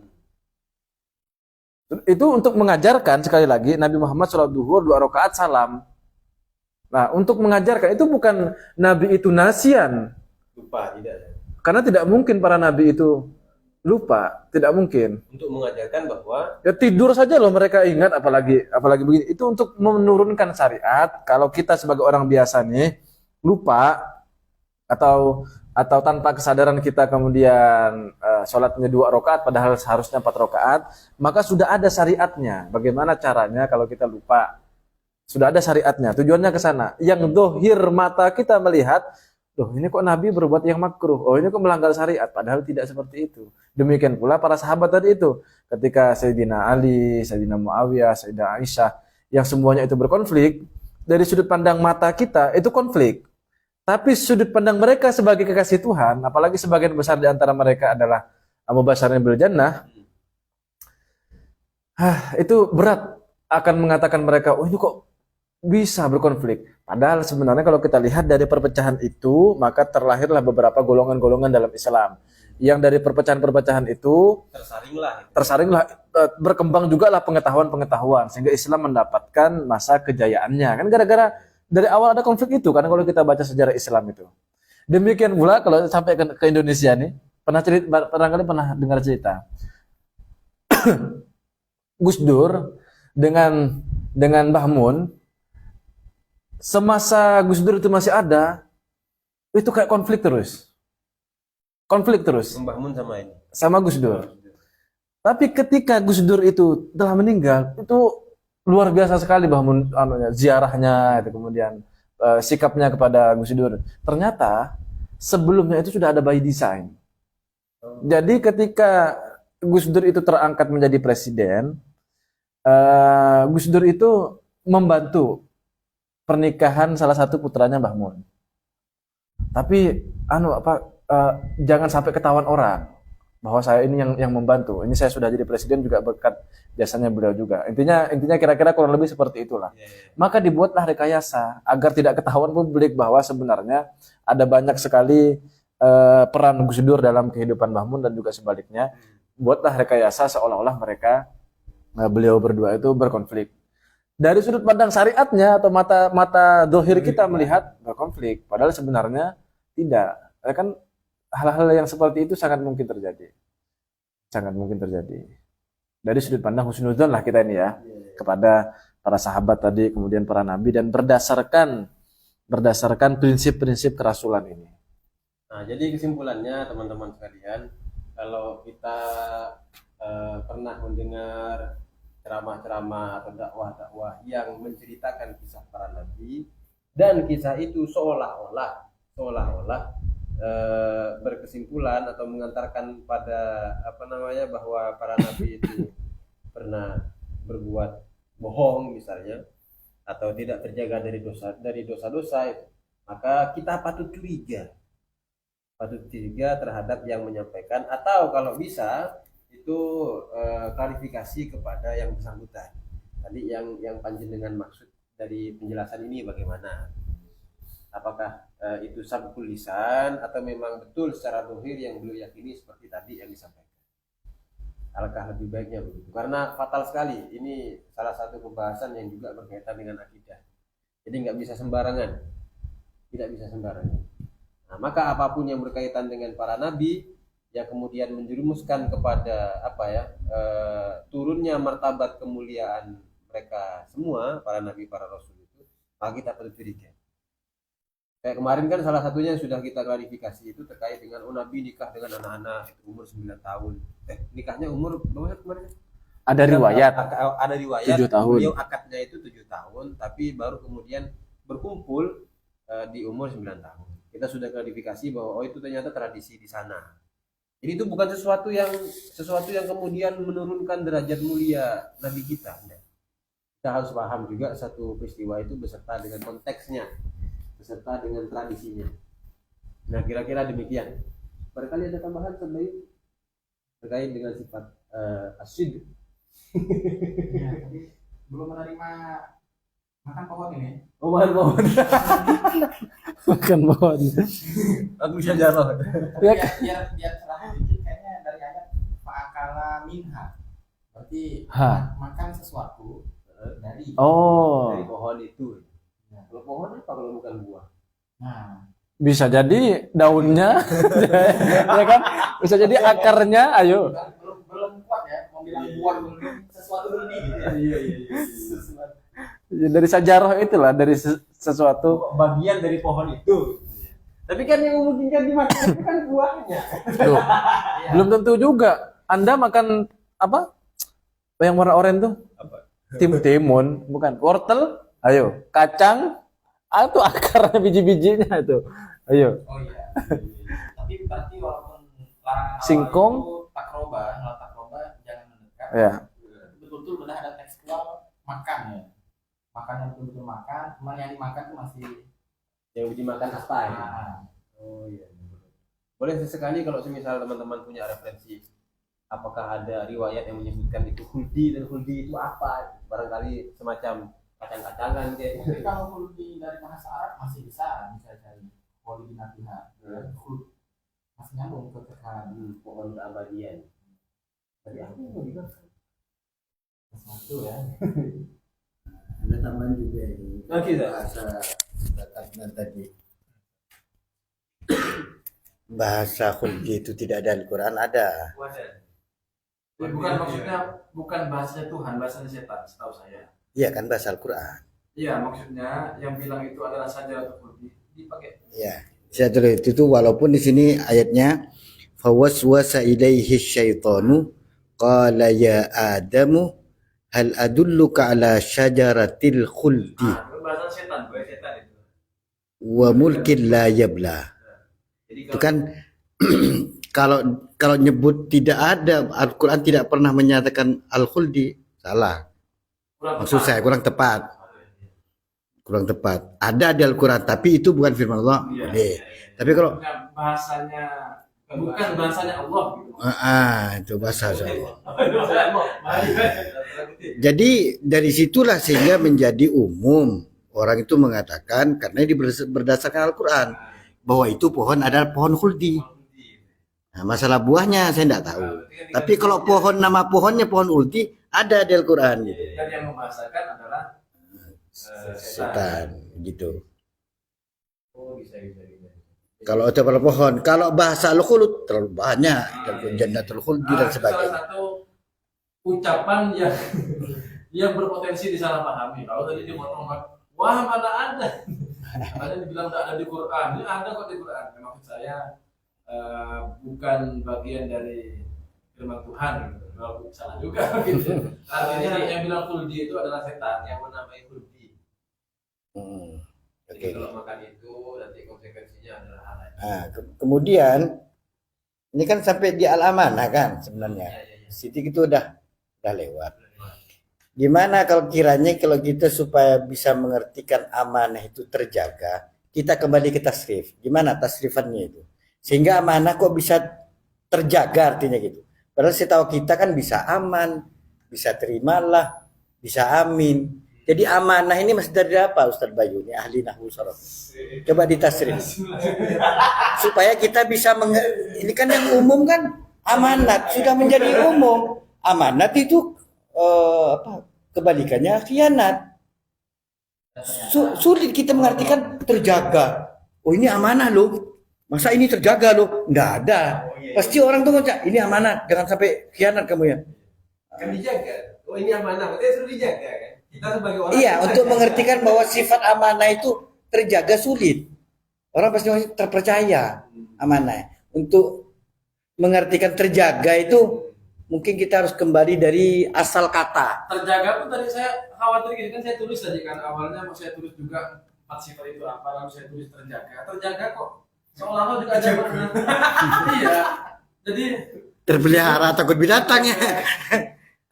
Itu untuk mengajarkan sekali lagi Nabi Muhammad sholat duhur 2 rakaat salam. Nah, untuk mengajarkan itu bukan Nabi itu nasian. Lupa tidak. Karena tidak mungkin para Nabi itu lupa, tidak mungkin. Untuk mengajarkan bahwa ya tidur saja loh mereka ingat, apalagi begini. Itu untuk menurunkan syariat. Kalau kita sebagai orang biasa nih lupa atau tanpa kesadaran kita kemudian sholatnya 2 rakaat padahal seharusnya 4 rakaat, maka sudah ada syariatnya. Bagaimana caranya kalau kita lupa? Sudah ada syariatnya. Tujuannya ke sana. Yang dohir mata kita melihat, loh ini kok Nabi berbuat yang makruh, oh ini kok melanggar syariat, padahal tidak seperti itu. Demikian pula para sahabat tadi itu, ketika Sayyidina Ali, Sayyidina Muawiyah, Sayyidah Aisyah, yang semuanya itu berkonflik, dari sudut pandang mata kita itu konflik. Tapi sudut pandang mereka sebagai kekasih Tuhan, apalagi sebagian besar di antara mereka adalah mubasyirin bil jannah, itu berat akan mengatakan mereka, oh ini kok bisa berkonflik. Padahal sebenarnya kalau kita lihat dari perpecahan itu, maka terlahirlah beberapa golongan-golongan dalam Islam. Yang dari perpecahan-perpecahan itu tersaringlah berkembang juga lah pengetahuan-pengetahuan sehingga Islam mendapatkan masa kejayaannya. Kan gara-gara dari awal ada konflik itu, karena kalau kita baca sejarah Islam itu. Demikian pula kalau sampai ke Indonesia nih, barangkali pernah dengar cerita. Gus Dur dengan Mbah Mun, semasa Gus Dur itu masih ada, itu kayak konflik terus. Konflik terus Mbah Mun sama ini. sama Gus Dur. Tapi ketika Gus Dur itu telah meninggal, itu luar biasa sekali Mbah Mun ziarahnya itu, kemudian sikapnya kepada Gus Dur. Ternyata sebelumnya itu sudah ada by design. Jadi ketika Gus Dur itu terangkat menjadi presiden, Gus Dur itu membantu pernikahan salah satu putranya Mbah Mun. Tapi jangan sampai ketahuan orang bahwa saya ini yang membantu. Ini saya sudah jadi presiden juga berkat jasanya beliau juga. Intinya kira-kira kurang lebih seperti itulah. Maka dibuatlah rekayasa agar tidak ketahuan publik bahwa sebenarnya ada banyak sekali peran Gus Dur dalam kehidupan Mbah Mun dan juga sebaliknya. Buatlah rekayasa seolah-olah mereka beliau berdua itu berkonflik. Dari sudut pandang syariatnya atau mata dohir kita melihat berkonflik, padahal sebenarnya tidak. Kan hal-hal yang seperti itu sangat mungkin terjadi. Sangat mungkin terjadi. Dari sudut pandang husnudzon lah kita ini ya, kepada para sahabat tadi, kemudian para nabi, dan berdasarkan prinsip-prinsip kerasulan ini. Nah, jadi kesimpulannya teman-teman sekalian, kalau kita pernah mendengar ceramah-ceramah atau dakwah-dakwah yang menceritakan kisah para nabi, dan kisah itu seolah-olah berkesimpulan atau mengantarkan pada bahwa para nabi itu pernah berbuat bohong misalnya, atau tidak terjaga dari dosa-dosa itu, maka kita patut curiga terhadap yang menyampaikan, atau kalau bisa itu klarifikasi kepada yang bersangkutan. Tadi yang panjenengan maksud dari penjelasan ini bagaimana? Apakah itu sabkul lisan atau memang betul secara dohir yang beliau yakini seperti tadi yang disampaikan? Alangkah lebih baiknya begitu, karena fatal sekali. Ini salah satu pembahasan yang juga berkaitan dengan akidah. Jadi tidak bisa sembarangan. Nah, maka apapun yang berkaitan dengan para nabi yang kemudian menjerumuskan kepada turunnya martabat kemuliaan mereka semua, para nabi, para rasul itu, maka kita perlu curiga. Kayak kemarin kan salah satunya yang sudah kita klarifikasi itu terkait dengan nabi nikah dengan anak-anak itu umur 9 tahun. Nikahnya umur berapa kemarin? Ada riwayat 7 tahun. Beliau akadnya itu 7 tahun, tapi baru kemudian berkumpul di umur 9 tahun. Kita sudah klarifikasi bahwa itu ternyata tradisi di sana. Jadi itu bukan sesuatu yang kemudian menurunkan derajat mulia nabi kita. Kita harus paham juga satu peristiwa itu beserta dengan konteksnya, beserta dengan tradisinya. Nah, kira-kira demikian. Barangkali ada tambahan terkait dengan sifat asyid. Ya, belum menerima makan pohon ini. Makan pohon. Makan pohon. Aku bisa jarah. Biar cerah dikit, kayaknya dari ayat fa'akala minha. Berarti makan sesuatu dari pohon itu. Kalau pohon apa kalau bukan buah? Nah, bisa jadi daunnya, ya kan? Bisa jadi akarnya. Ayo. belum kuat ya, mau bilang buah sesuatu dulu nih. Iya. Dari sajarah itulah, dari sesuatu bagian dari pohon itu. Tapi kan yang memungkinkan dimakan itu kan buahnya. Tuh. Belum tentu juga. Anda makan apa? Yang warna oranye tuh? Apa? Timun, bukan. Wortel, ayo. Kacang, itu akarnya biji-bijinya itu. Ayo. Oh iya. Tapi berarti walaupun larangan Singkong, takroba jangan mendekat. ya. Betul-betul benar ada tekstual makan ya. Makan yang betul-betul makan, cuman yang dimakan itu masih Yang dimakan apa ya? Oh iya. Boleh sesekali kalau semisal teman-teman punya referensi, apakah ada riwayat yang menyebutkan itu huldi, dan huldi itu apa? Barangkali semacam kacang-kacangan kayak. Tapi kalau huldi dari bahasa Arab masih bisa cari huldi nasihat. Masih nyambung ke kekayaan Pohon keabadian. Tapi aku mau dimakan. sesuatu ya. Ada tambahan juga ini. Bahasa Batakna tadi. Bahasa khuldi itu tidak ada Al-Quran, ada. Bukan maksudnya bukan bahasanya Tuhan, bahasanya setan, setahu saya. Iya kan bahasa Al-Quran. Iya, maksudnya yang bilang itu adalah Syajaratul Khuldi dipakai. Ya, saya tulis itu walaupun di sini ayatnya fawaswasa ilaihi syaitanu qala ya adamu hal adulluka ala syajaratil khuldi Bahasa setan, bukan setan itu. wa mulkin la yabla. Jadi Itu kan kalau nyebut tidak ada, Al-Quran tidak pernah menyatakan al-khuldi, salah. Maksud saya kurang tepat. Kurang tepat. Ada di Al-Quran, tapi itu bukan firman Allah. Boleh. Tapi kalau bahasanya bukan bahasanya Allah gitu. itu bahasa Allah. Jadi dari situlah sehingga menjadi umum orang itu mengatakan karena ini berdasarkan Al-Quran bahwa itu pohon adalah pohon khuldi. Nah, masalah buahnya saya tidak tahu. Tapi kalau pohon nama pohonnya pohon khuldi ada di Al-Quran. Gitu. Dan yang membahasakan adalah Setan gitu. Oh, bisa. Kalau ada pada pohon, kalau bahasa al-khulud terlalu banyak, jannatul khuldi dan sebagainya. Salah satu ucapan yang berpotensi disalahpahami. Kalau tadi dipotong, wah mana ada? Ada dibilang tidak ada di Quran. Ini ada kok di Quran. Maksud saya bukan bagian dari firman Tuhan. Gitu. Kalau salah juga. Gitu. Artinya yang bilang khuldi itu adalah setan yang menamai khuldi. Jadi kalau makan itu nanti konsekuensinya adalah hal lain. Nah, kemudian ini kan sampai di al-amanah kan sebenarnya. Titik itu udah lewat. Gimana kalau kiranya kalau kita supaya bisa mengertikan amanah itu terjaga, kita kembali ke tasrif. Gimana tasrifannya itu? Sehingga amanah kok bisa terjaga artinya gitu. Padahal setahu kita kan bisa aman, bisa terimalah, bisa amin. Jadi amanah ini masih dari apa Ustaz Bayu? Ini ahli nahwu sorof. Coba ditasrif. Supaya kita bisa ini kan yang umum kan amanat sudah menjadi umum. Amanat itu kebalikannya khianat. Sulit kita mengartikan terjaga. Oh ini amanah loh. Masa ini terjaga loh? Enggak ada. Pasti orang tuh ngajak, ini amanah, jangan sampai khianat kamu ya. Kan dijaga. Oh ini amanah, berarti sudah dijaga kan? Kita sebagai orang. Iya, untuk mengertikan bahwa sifat amanah itu terjaga sulit. Orang pasti terpercaya amanah. Untuk mengertikan terjaga itu mungkin kita harus kembali dari asal kata. Terjaga pun tadi saya khawatir gitu kan saya tulis tadi kan awalnya mau saya tulis juga 4 sifat itu apa lalu saya tulis terjaga. Terjaga kok seolah-olah juga ada makna. Iya. Jadi Terpelihara takut binatang ya.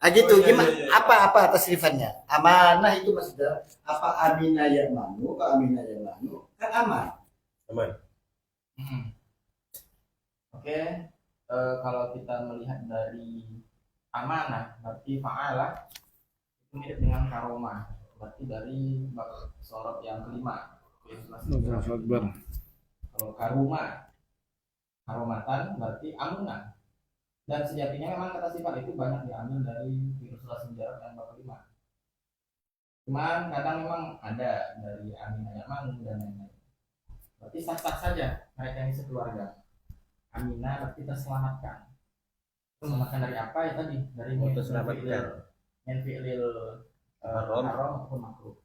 Gitu gimana? Apa tasrifannya? Amanah itu maksudnya apa aminah yang manu? Kalau aminah yang manu kan aman. Aman. Oke, kalau kita melihat dari amanah, berarti fa'alah itu mirip dengan karomah, berarti dari bab sorot yang kelima. Kalau karomatan berarti amunah. Dan sejatinya memang kata sifat itu banyak diambil dari Rasulullah sejarah yang bab kelima. Cuman kadang memang ada dari aminah yang manu dan lain-lain. Berarti sah-sah saja mereka yang sekeluarga. Aminah berarti terselamatkan. Terselamatkan dari apa ya tadi? Dari menfi'lil haram ataupun makruh.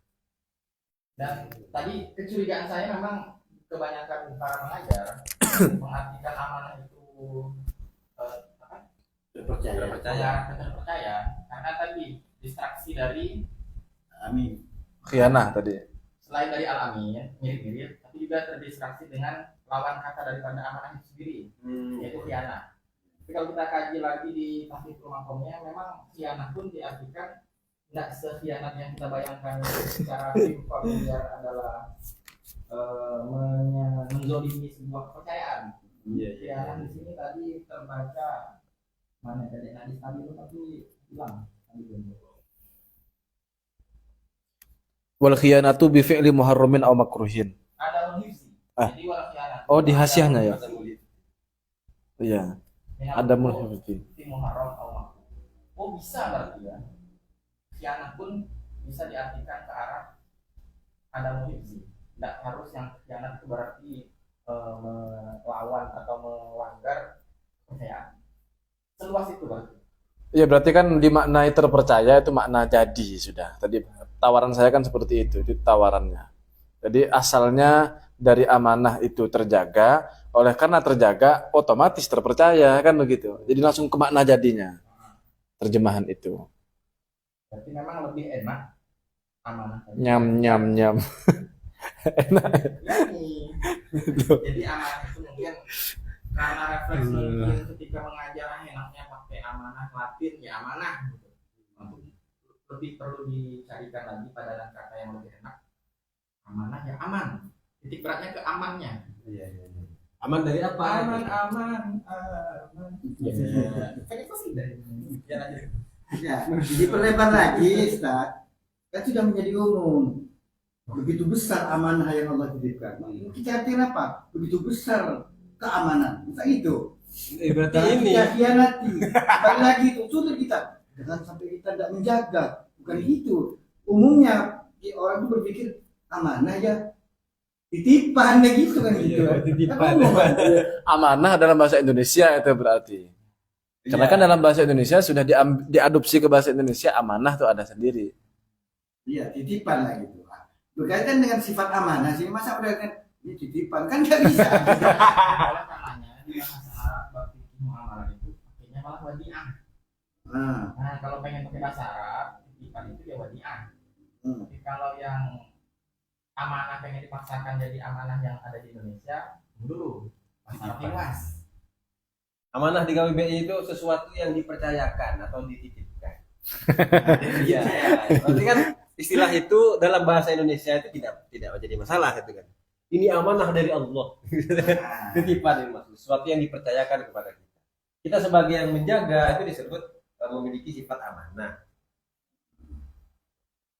Dan tadi kecurigaan saya memang kebanyakan para pengajar mengartikan amanah itu terpercaya karena tadi distraksi dari Amin. khianah tadi. Selain dari al-amin mirip-mirip, tapi juga terdistraksi dengan lawan kata daripada amanah itu sendiri, yaitu khianah. Tapi kalau kita kaji lagi di tahqiqul maqamnya, memang khianah pun diartikan tidak sekhianat yang kita bayangkan secara familiar adalah menzolimi sebuah kepercayaan. Khianah di sini tadi terbaca mana dari hadis tadi itu tapi hilang tadi belum. Wal khiyanatu bi fi'li muharramin aw makruhin. Ada menghifzi. Jadi wal khiyanat. Oh di hasiahnya ya. Iya. Ada menghifzi. Muharram aw makruh. Oh bisa berarti ya. Khianat pun bisa diartikan ke arah ada menghifzi. Tidak harus yang khianat itu berarti melawan atau melanggar kepercayaan. Seluas itu berarti. Ya berarti kan dimaknai terpercaya itu makna jadi sudah. Tadi tawaran saya kan seperti itu tawarannya. Jadi asalnya dari amanah itu terjaga, oleh karena terjaga otomatis terpercaya kan begitu. Jadi langsung ke makna jadinya terjemahan itu. Berarti memang lebih enak amanah tadi. Nyam nyam nyam. Enak. Ya, nih. Jadi amanah itu mungkin karena refleksi mungkin ketika mengajar enaknya pakai amanah Latin ya amanah gitu. Lebih perlu dicarikan lagi padanan kata yang lebih enak. Amanah ya aman. Titik beratnya ke amannya. Aman dari apa? Aman. Iya. Kan itu sih dari. Ya lanjut. Ya, diperlebar lagi, Ustaz. Kan sudah menjadi umum. Begitu besar amanah yang Allah titipkan. Kita artinya apa? Begitu besar keamanan. Bukan itu. Berarti Jangan ini kita khianati. Kembali lagi itu sulit kita. Jangan sampai kita tidak menjaga. Bukan itu. Umumnya orang itu berpikir amanah ya titipan ya gitu kan gitu. titipan. Tapi umum, kan? Amanah dalam bahasa Indonesia itu berarti. Karena kan dalam bahasa Indonesia sudah diadopsi ke bahasa Indonesia amanah tuh ada sendiri. Iya, titipan lah gitu. Berkaitan dengan sifat amanah sih, masa udah kan ini titipan kan nggak bisa. Oleh karenanya di bahasa Arab bab fikih muamalah itu pakainya malah wadi'ah. Nah, kalau pengen pakai bahasa Arab, titipan itu ya wadi'ah. Tapi kalau yang amanah pengen dipaksakan jadi amanah yang ada di Indonesia, dulu bahasa Arab luas. amanah di KBBI itu sesuatu yang dipercayakan atau dititipkan. Iya. Berarti kan istilah itu dalam bahasa Indonesia itu tidak menjadi masalah itu kan. Ini amanah dari Allah. Titipan ini maksud sesuatu yang dipercayakan kepada kita. Kita sebagai yang menjaga itu disebut memiliki sifat amanah.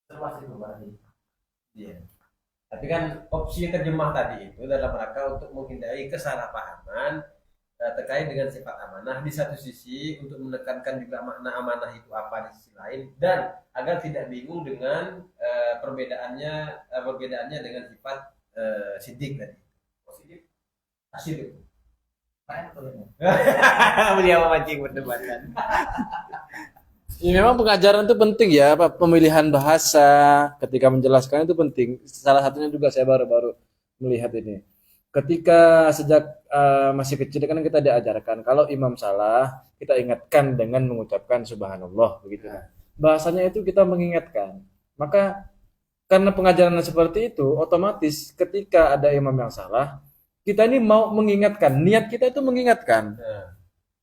Terluas itu berarti. Iya. Tapi kan opsi terjemah tadi itu dalam rangka untuk menghindari kesalahpahaman terkait dengan sifat amanah di satu sisi untuk menekankan juga makna amanah itu apa di sisi lain dan agar tidak bingung dengan perbedaannya dengan sifat sidik tadi. Positif, asidik. Saya betul ini. Beliau memancing perdebatan. Ya, memang pengajaran itu penting ya, pemilihan bahasa ketika menjelaskan itu penting. Salah satunya juga saya baru-baru melihat ini. Ketika sejak masih kecil kan kita diajarkan kalau imam salah kita ingatkan dengan mengucapkan subhanallah begitu. Bahasanya itu kita mengingatkan. Maka karena pengajaran seperti itu otomatis ketika ada imam yang salah kita ini mau mengingatkan, niat kita itu mengingatkan.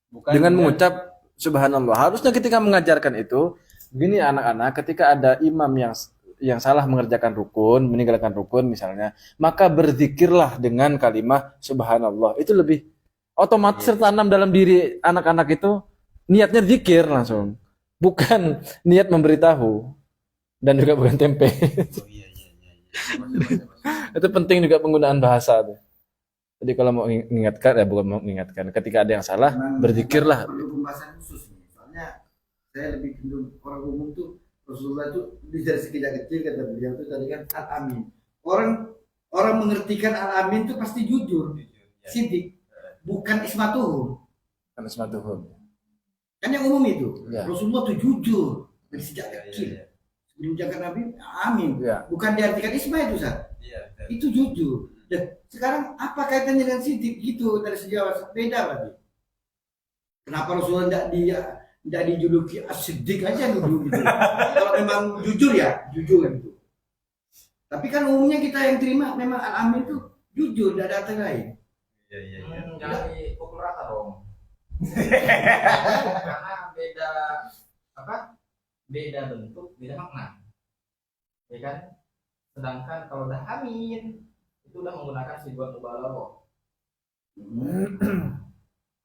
Bukan Dengan mengucap subhanallah. Harusnya ketika mengajarkan itu begini anak-anak ketika ada imam yang salah mengerjakan rukun, meninggalkan rukun misalnya, maka berzikirlah dengan kalimat subhanallah. Itu lebih otomatis tertanam dalam diri anak-anak itu niatnya zikir langsung. Bukan niat memberitahu dan juga bukan tempe. Itu penting juga penggunaan bahasa tuh. Jadi kalau mau mengingatkan ya bukan mau mengingatkan. Ketika ada yang salah, berzikirlah. Perlu pembahasan khusus nih. Soalnya saya lebih cenderung orang umum tuh Rasulullah itu dari sekejap kecil kata beliau itu tadi kan al-amin. Orang mengertikan al-amin itu pasti jujur, sidik, bukan ismatuhum. Kan ismatuhum. Kan yang umum itu. Ya. Rasulullah itu jujur dari sejak kecil. Sebelum jaga Nabi, amin. Ya. Bukan diartikan isma itu, Ustaz. Itu jujur. Dan sekarang apa kaitannya dengan sidik gitu dari sejauh beda berarti? Kenapa Rasulullah tidak dijuluki as-siddiq aja dulu gitu. Kalau memang jujur ya, jujur gitu. Tapi kan umumnya kita yang terima memang al-amin itu jujur, tidak ada arti lain. Jangan dipukul rata dong. Karena beda bentuk, beda makna. Ya kan? Sedangkan kalau udah amin itu udah menggunakan sibuan mubalaghah.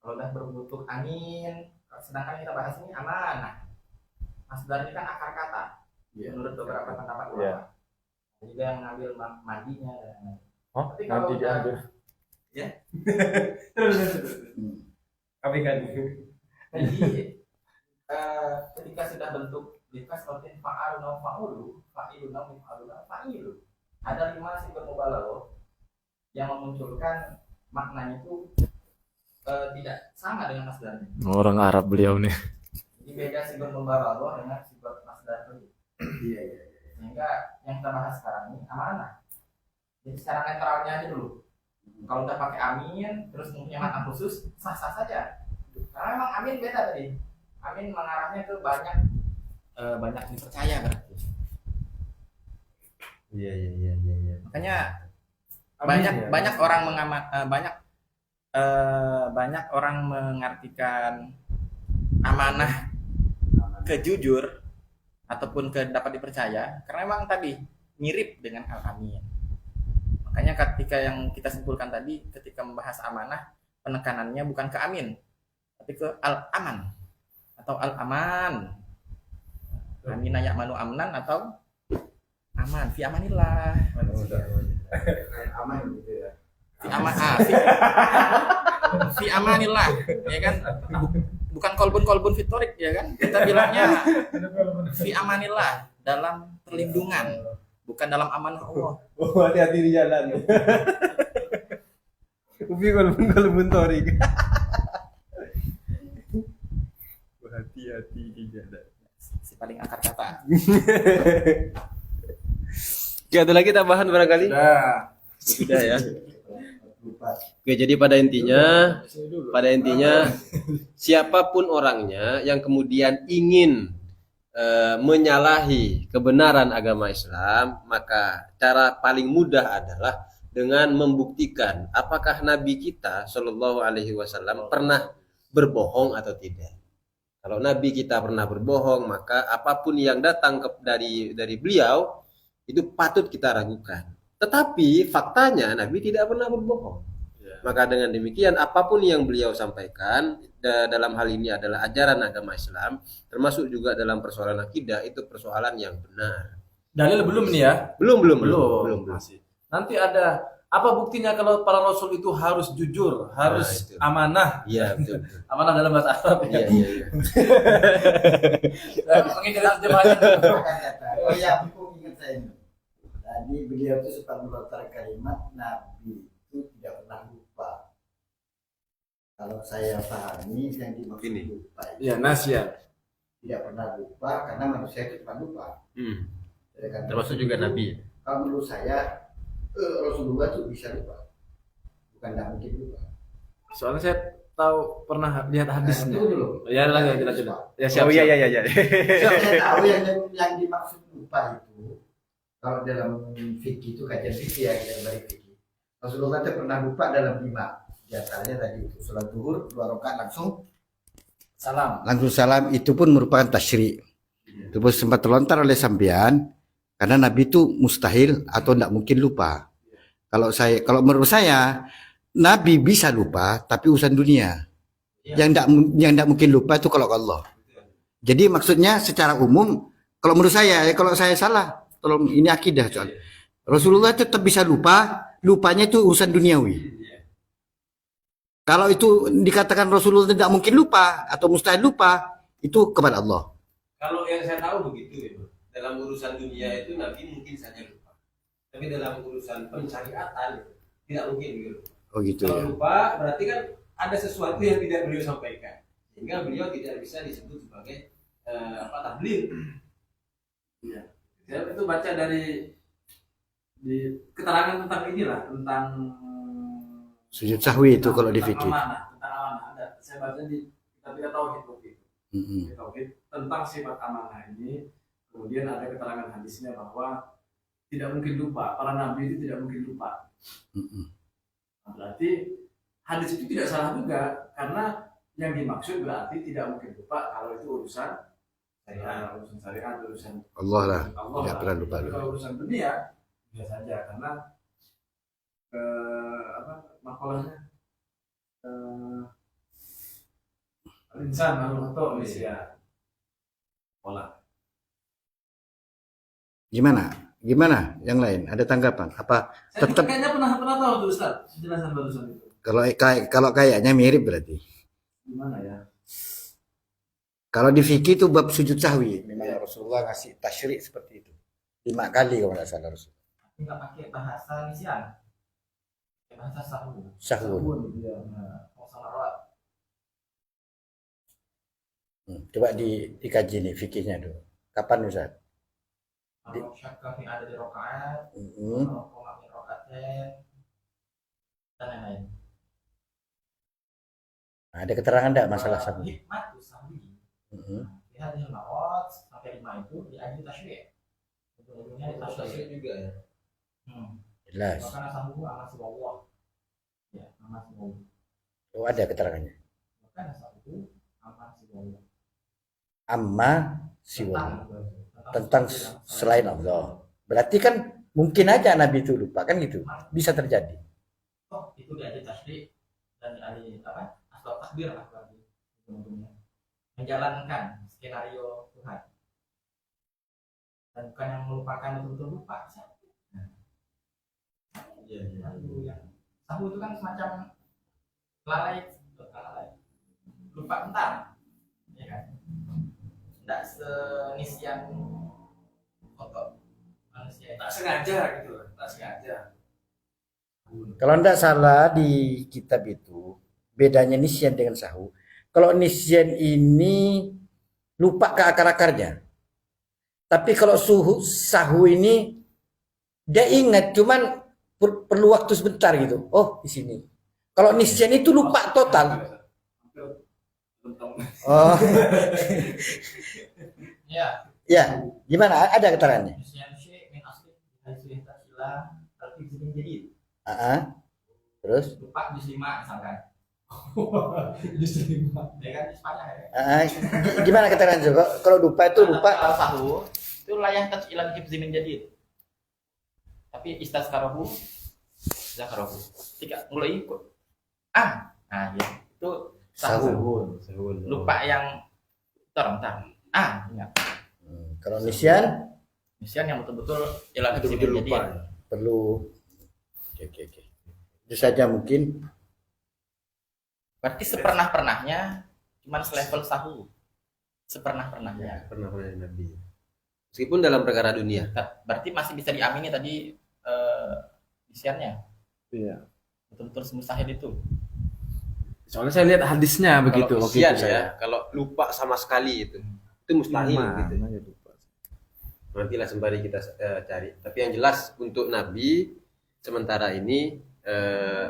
Kalau udah berbentuk amin, sedangkan kita bahas ini amanah. Masdar ini kan akar kata. Menurut beberapa pendapat ulama. Juga yang mengambil madinya dan lain-lain. Tapi kalau nanti udah diambil. ya. Terus. Kami kan. Jadi ketika sudah bentuk seperti fa'aluna fa'ulu, fa'iluna fa'aluna fa'ilu. Ada 5 simbol mubalaghah yang memunculkan maknanya itu tidak sama dengan masdarnya. Orang Arab beliau nih. Jadi beda sigur membawa dengan sigur masdar tadi. Iya, iya. Sehingga yang kita bahas sekarang ini amanah. Jadi secara netralnya aja dulu. Kalau udah pakai amin terus mempunyai makna khusus sah-sah saja. Karena memang amin beda tadi. Amin mengarahnya ke banyak dipercaya berarti. Iya, iya, iya, iya, iya. Makanya Amin, ya. banyak orang banyak orang mengartikan amanah ke jujur ataupun ke dapat dipercaya karena memang tadi mirip dengan al-amin. Makanya ketika yang kita simpulkan tadi ketika membahas amanah penekanannya bukan ke amin tapi ke al-aman atau al-aman. Amina ya'manu amnan atau aman fi amanillah. Aman gitu ya. Fi aman fi amanillah ya kan. Bukan kolbun fitorik ya kan. Kita bilangnya fi amanillah dalam perlindungan bukan dalam amanah Allah. Oh, hati-hati di jalan. Upi kolbun torik. Hati-hati di jalan. Si paling akar kata. Oke, ada lagi tambahan barangkali? Sudah. Sudah ya. Oke, jadi pada intinya siapapun orangnya yang kemudian ingin menyalahi kebenaran agama Islam, maka cara paling mudah adalah dengan membuktikan apakah Nabi kita Shallallahu Alaihi Wasallam pernah berbohong atau tidak. Kalau Nabi kita pernah berbohong, maka apapun yang datang dari beliau itu patut kita ragukan. Tetapi faktanya Nabi tidak pernah berbohong. Maka dengan demikian apapun yang beliau sampaikan dalam hal ini adalah ajaran agama Islam, termasuk juga dalam persoalan akidah, itu persoalan yang benar. Dalil belum nih ya? Belum. Masih. Nanti ada apa buktinya kalau para rasul itu harus jujur, harus itu. amanah? Iya, betul. Amanah dalam bahasa Arab ya. Iya. Mengingat jemaahnya. Oh iya, aku ingat saya ini. Tadi beliau itu sempat melontarkan kalimat Nabi itu tidak pernah lupa. Kalau saya pahami yang dimaksud Ini. lupa itu Ya, nasya. tidak pernah lupa karena manusia itu cepat lupa. Ya kan? Termasuk juga Nabi. Kalau menurut saya Rasulullah itu bisa lupa, bukan tidak mungkin lupa. Soalnya saya tahu pernah lihat hadisnya. Tunggu dulu. Ya, lanjut. Ya, siap. Iya. Saya tahu yang dimaksud lupa itu kalau dalam fikih itu kajian fikih ya, kita balik fikih. Rasulullah itu pernah lupa dalam 5. Di antaranya tadi itu sholat zuhur 2 rakaat langsung salam. Itu pun merupakan tasyri'. Itu pun sempat terlontar oleh sampean karena Nabi itu mustahil atau tidak mungkin lupa. Kalau menurut saya Nabi bisa lupa tapi urusan dunia. Yang tidak mungkin lupa itu kalau Allah. Jadi maksudnya secara umum kalau menurut saya kalau saya salah tolong ini akidah soal. Rasulullah tetap bisa lupa, lupanya itu urusan duniawi. Kalau itu dikatakan Rasulullah tidak mungkin lupa atau mustahil lupa, itu kepada Allah. Kalau yang saya tahu begitu ya, dalam urusan dunia itu Nabi mungkin saja lupa. Tapi dalam urusan pensyariatan tidak mungkin beliau lupa. Oh gitu Kalau ya. lupa berarti kan ada sesuatu yang tidak beliau sampaikan. Sehingga beliau tidak bisa disebut sebagai tabligh. Iya. Saya itu baca di keterangan tentang inilah, tentang Sujud sahwi itu kalau di fikih. Tentang amanah ada. Saya baca di kitab tauhid waktu itu. Tauhid tentang sifat amanah ini. Kemudian ada keterangan hadisnya bahwa tidak mungkin lupa, para nabi itu tidak mungkin lupa. Nah, berarti hadis itu tidak salah juga karena yang dimaksud berarti tidak mungkin lupa kalau itu urusan syariat, urusan Allah lah, Allah tidak pernah lupa. Kalau urusan dunia biasa saja karena makalahnya insan makhluk ya pola. Gimana yang lain, ada tanggapan apa? Saya Tetap kayaknya pernah tahu tuh Ustaz penjelasan barusan itu. kalau kayaknya mirip berarti. Gimana ya? Kalau di fikih itu bab sujud sahwi, memang Rasulullah ngasih tasyri' seperti itu 5 kali kalau nggak salah Rasul. Tapi nggak pakai bahasa nisyan, bahasa sahun. Sahun. Ya. Mau sama roh. Coba dikaji nih fikihnya dulu. Kapan Ustaz? Kalau syakka fi ada di rokaat, Hmm. kalau koma min rokaatin, dan lain-lain. Ada keterangan enggak masalah sahwi? Hikmat sahwi. Hmm. Di hadis mawat sampai 5 itu di ajli tasyri'. Ujung-ujungnya di tasyri'. juga ya. Jelas. Bahkan sahwu amal siwallah. Ya, amal siwallah. Oh, ada keterangannya. Bahkan sahwu amal siwallah. Amma siwa. Tentang selain Allah. Berarti kan mungkin aja Nabi itu lupa kan gitu. Bisa terjadi. Oh, itu di ajli tasyri' dan di ajli apa? Asbab takdir lah berarti. Ujung-ujungnya menjalankan skenario Tuhan. Dan bukan yang melupakan betul-betul lupa. Sahu itu kan semacam lalai, bukan lalai, lupa bentar, ya kan? Tidak senisian foto manusia. Tak sengaja gitu, tak sengaja. Kalau tidak salah di kitab itu bedanya nisyan dengan sahu. Kalau nisyan ini lupa ke akar-akarnya. Tapi kalau sahu ini dia ingat cuman perlu waktu sebentar gitu. Oh, di sini. Kalau nisyan itu lupa total. Oh. Ya, Ya, gimana? Ada keterangannya? nisyan syai' min asli haitsu tasila al-fizmin jadi Terus? lupa juz 5 misalkan. Juz 5. Ya kan sepanjang ya. Gimana keterangan itu? Kalau lupa itu lupa. Kalau sahu itu layak tasila al-fizmin jadi. Tapi istazkarahu zakarahu. Ketika mulai ikut. Nah ya. Itu sahu. Lupa yang entar. Ingat. Kalau nisyan Nisyan yang betul-betul ialah kejadian lupa. perlu. Oke. Itu saja mungkin. Berarti sepernah-pernahnya cuman selevel sahu. Sepernah-pernahnya. Pernah Nabi. Meskipun dalam perkara dunia. Berarti masih bisa diamini tadi nisyannya. Iya. Betul-betul semustahil itu. Soalnya saya lihat hadisnya begitu Kalau waktu isyan itu ya, saya. kalau lupa sama sekali itu mustahil gitu. Mana ya lupa. Nantilah sembari kita cari. Tapi yang jelas untuk Nabi sementara ini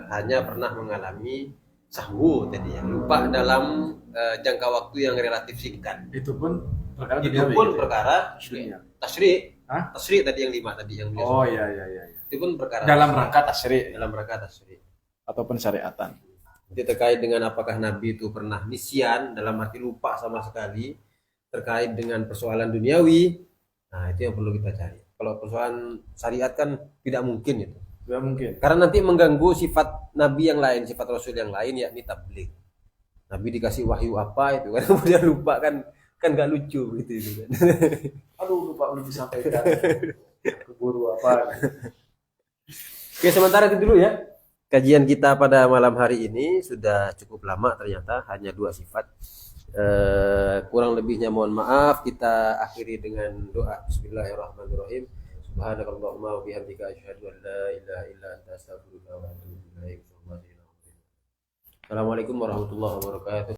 hanya pernah mengalami sahwu tadi yang lupa dalam jangka waktu yang relatif singkat. Itu pun perkara Itu duniawi, pun gitu ya? perkara Dunia. tasri'. Hah? Tasri' tadi yang 5 tadi yang beliau Oh sebut. iya. Itu pun perkara Dalam rangka tasyri' dalam rangka tasri'. ataupun syariatan. Jadi terkait dengan apakah Nabi itu pernah nisyan dalam arti lupa sama sekali terkait dengan persoalan duniawi, nah itu yang perlu kita cari. Kalau persoalan syariat kan tidak mungkin itu. Tidak mungkin. Karena nanti mengganggu sifat Nabi yang lain, sifat Rasul yang lain yakni tabligh. Nabi dikasih wahyu apa itu kan kemudian lupa kan gak lucu gitu kan. Aduh lupa belum disampaikan. Keburu apa? Oke, sementara itu dulu ya. Kajian kita pada malam hari ini sudah cukup lama ternyata, hanya 2 sifat. Kurang lebihnya mohon maaf. Kita akhiri dengan doa. Bismillahirrahmanirrahim. Subhanakallahumma wa bihamdika asyhadu an la ilaha illa anta astaghfiruka wa atubu ilaik. Assalamualaikum warahmatullahi wabarakatuh.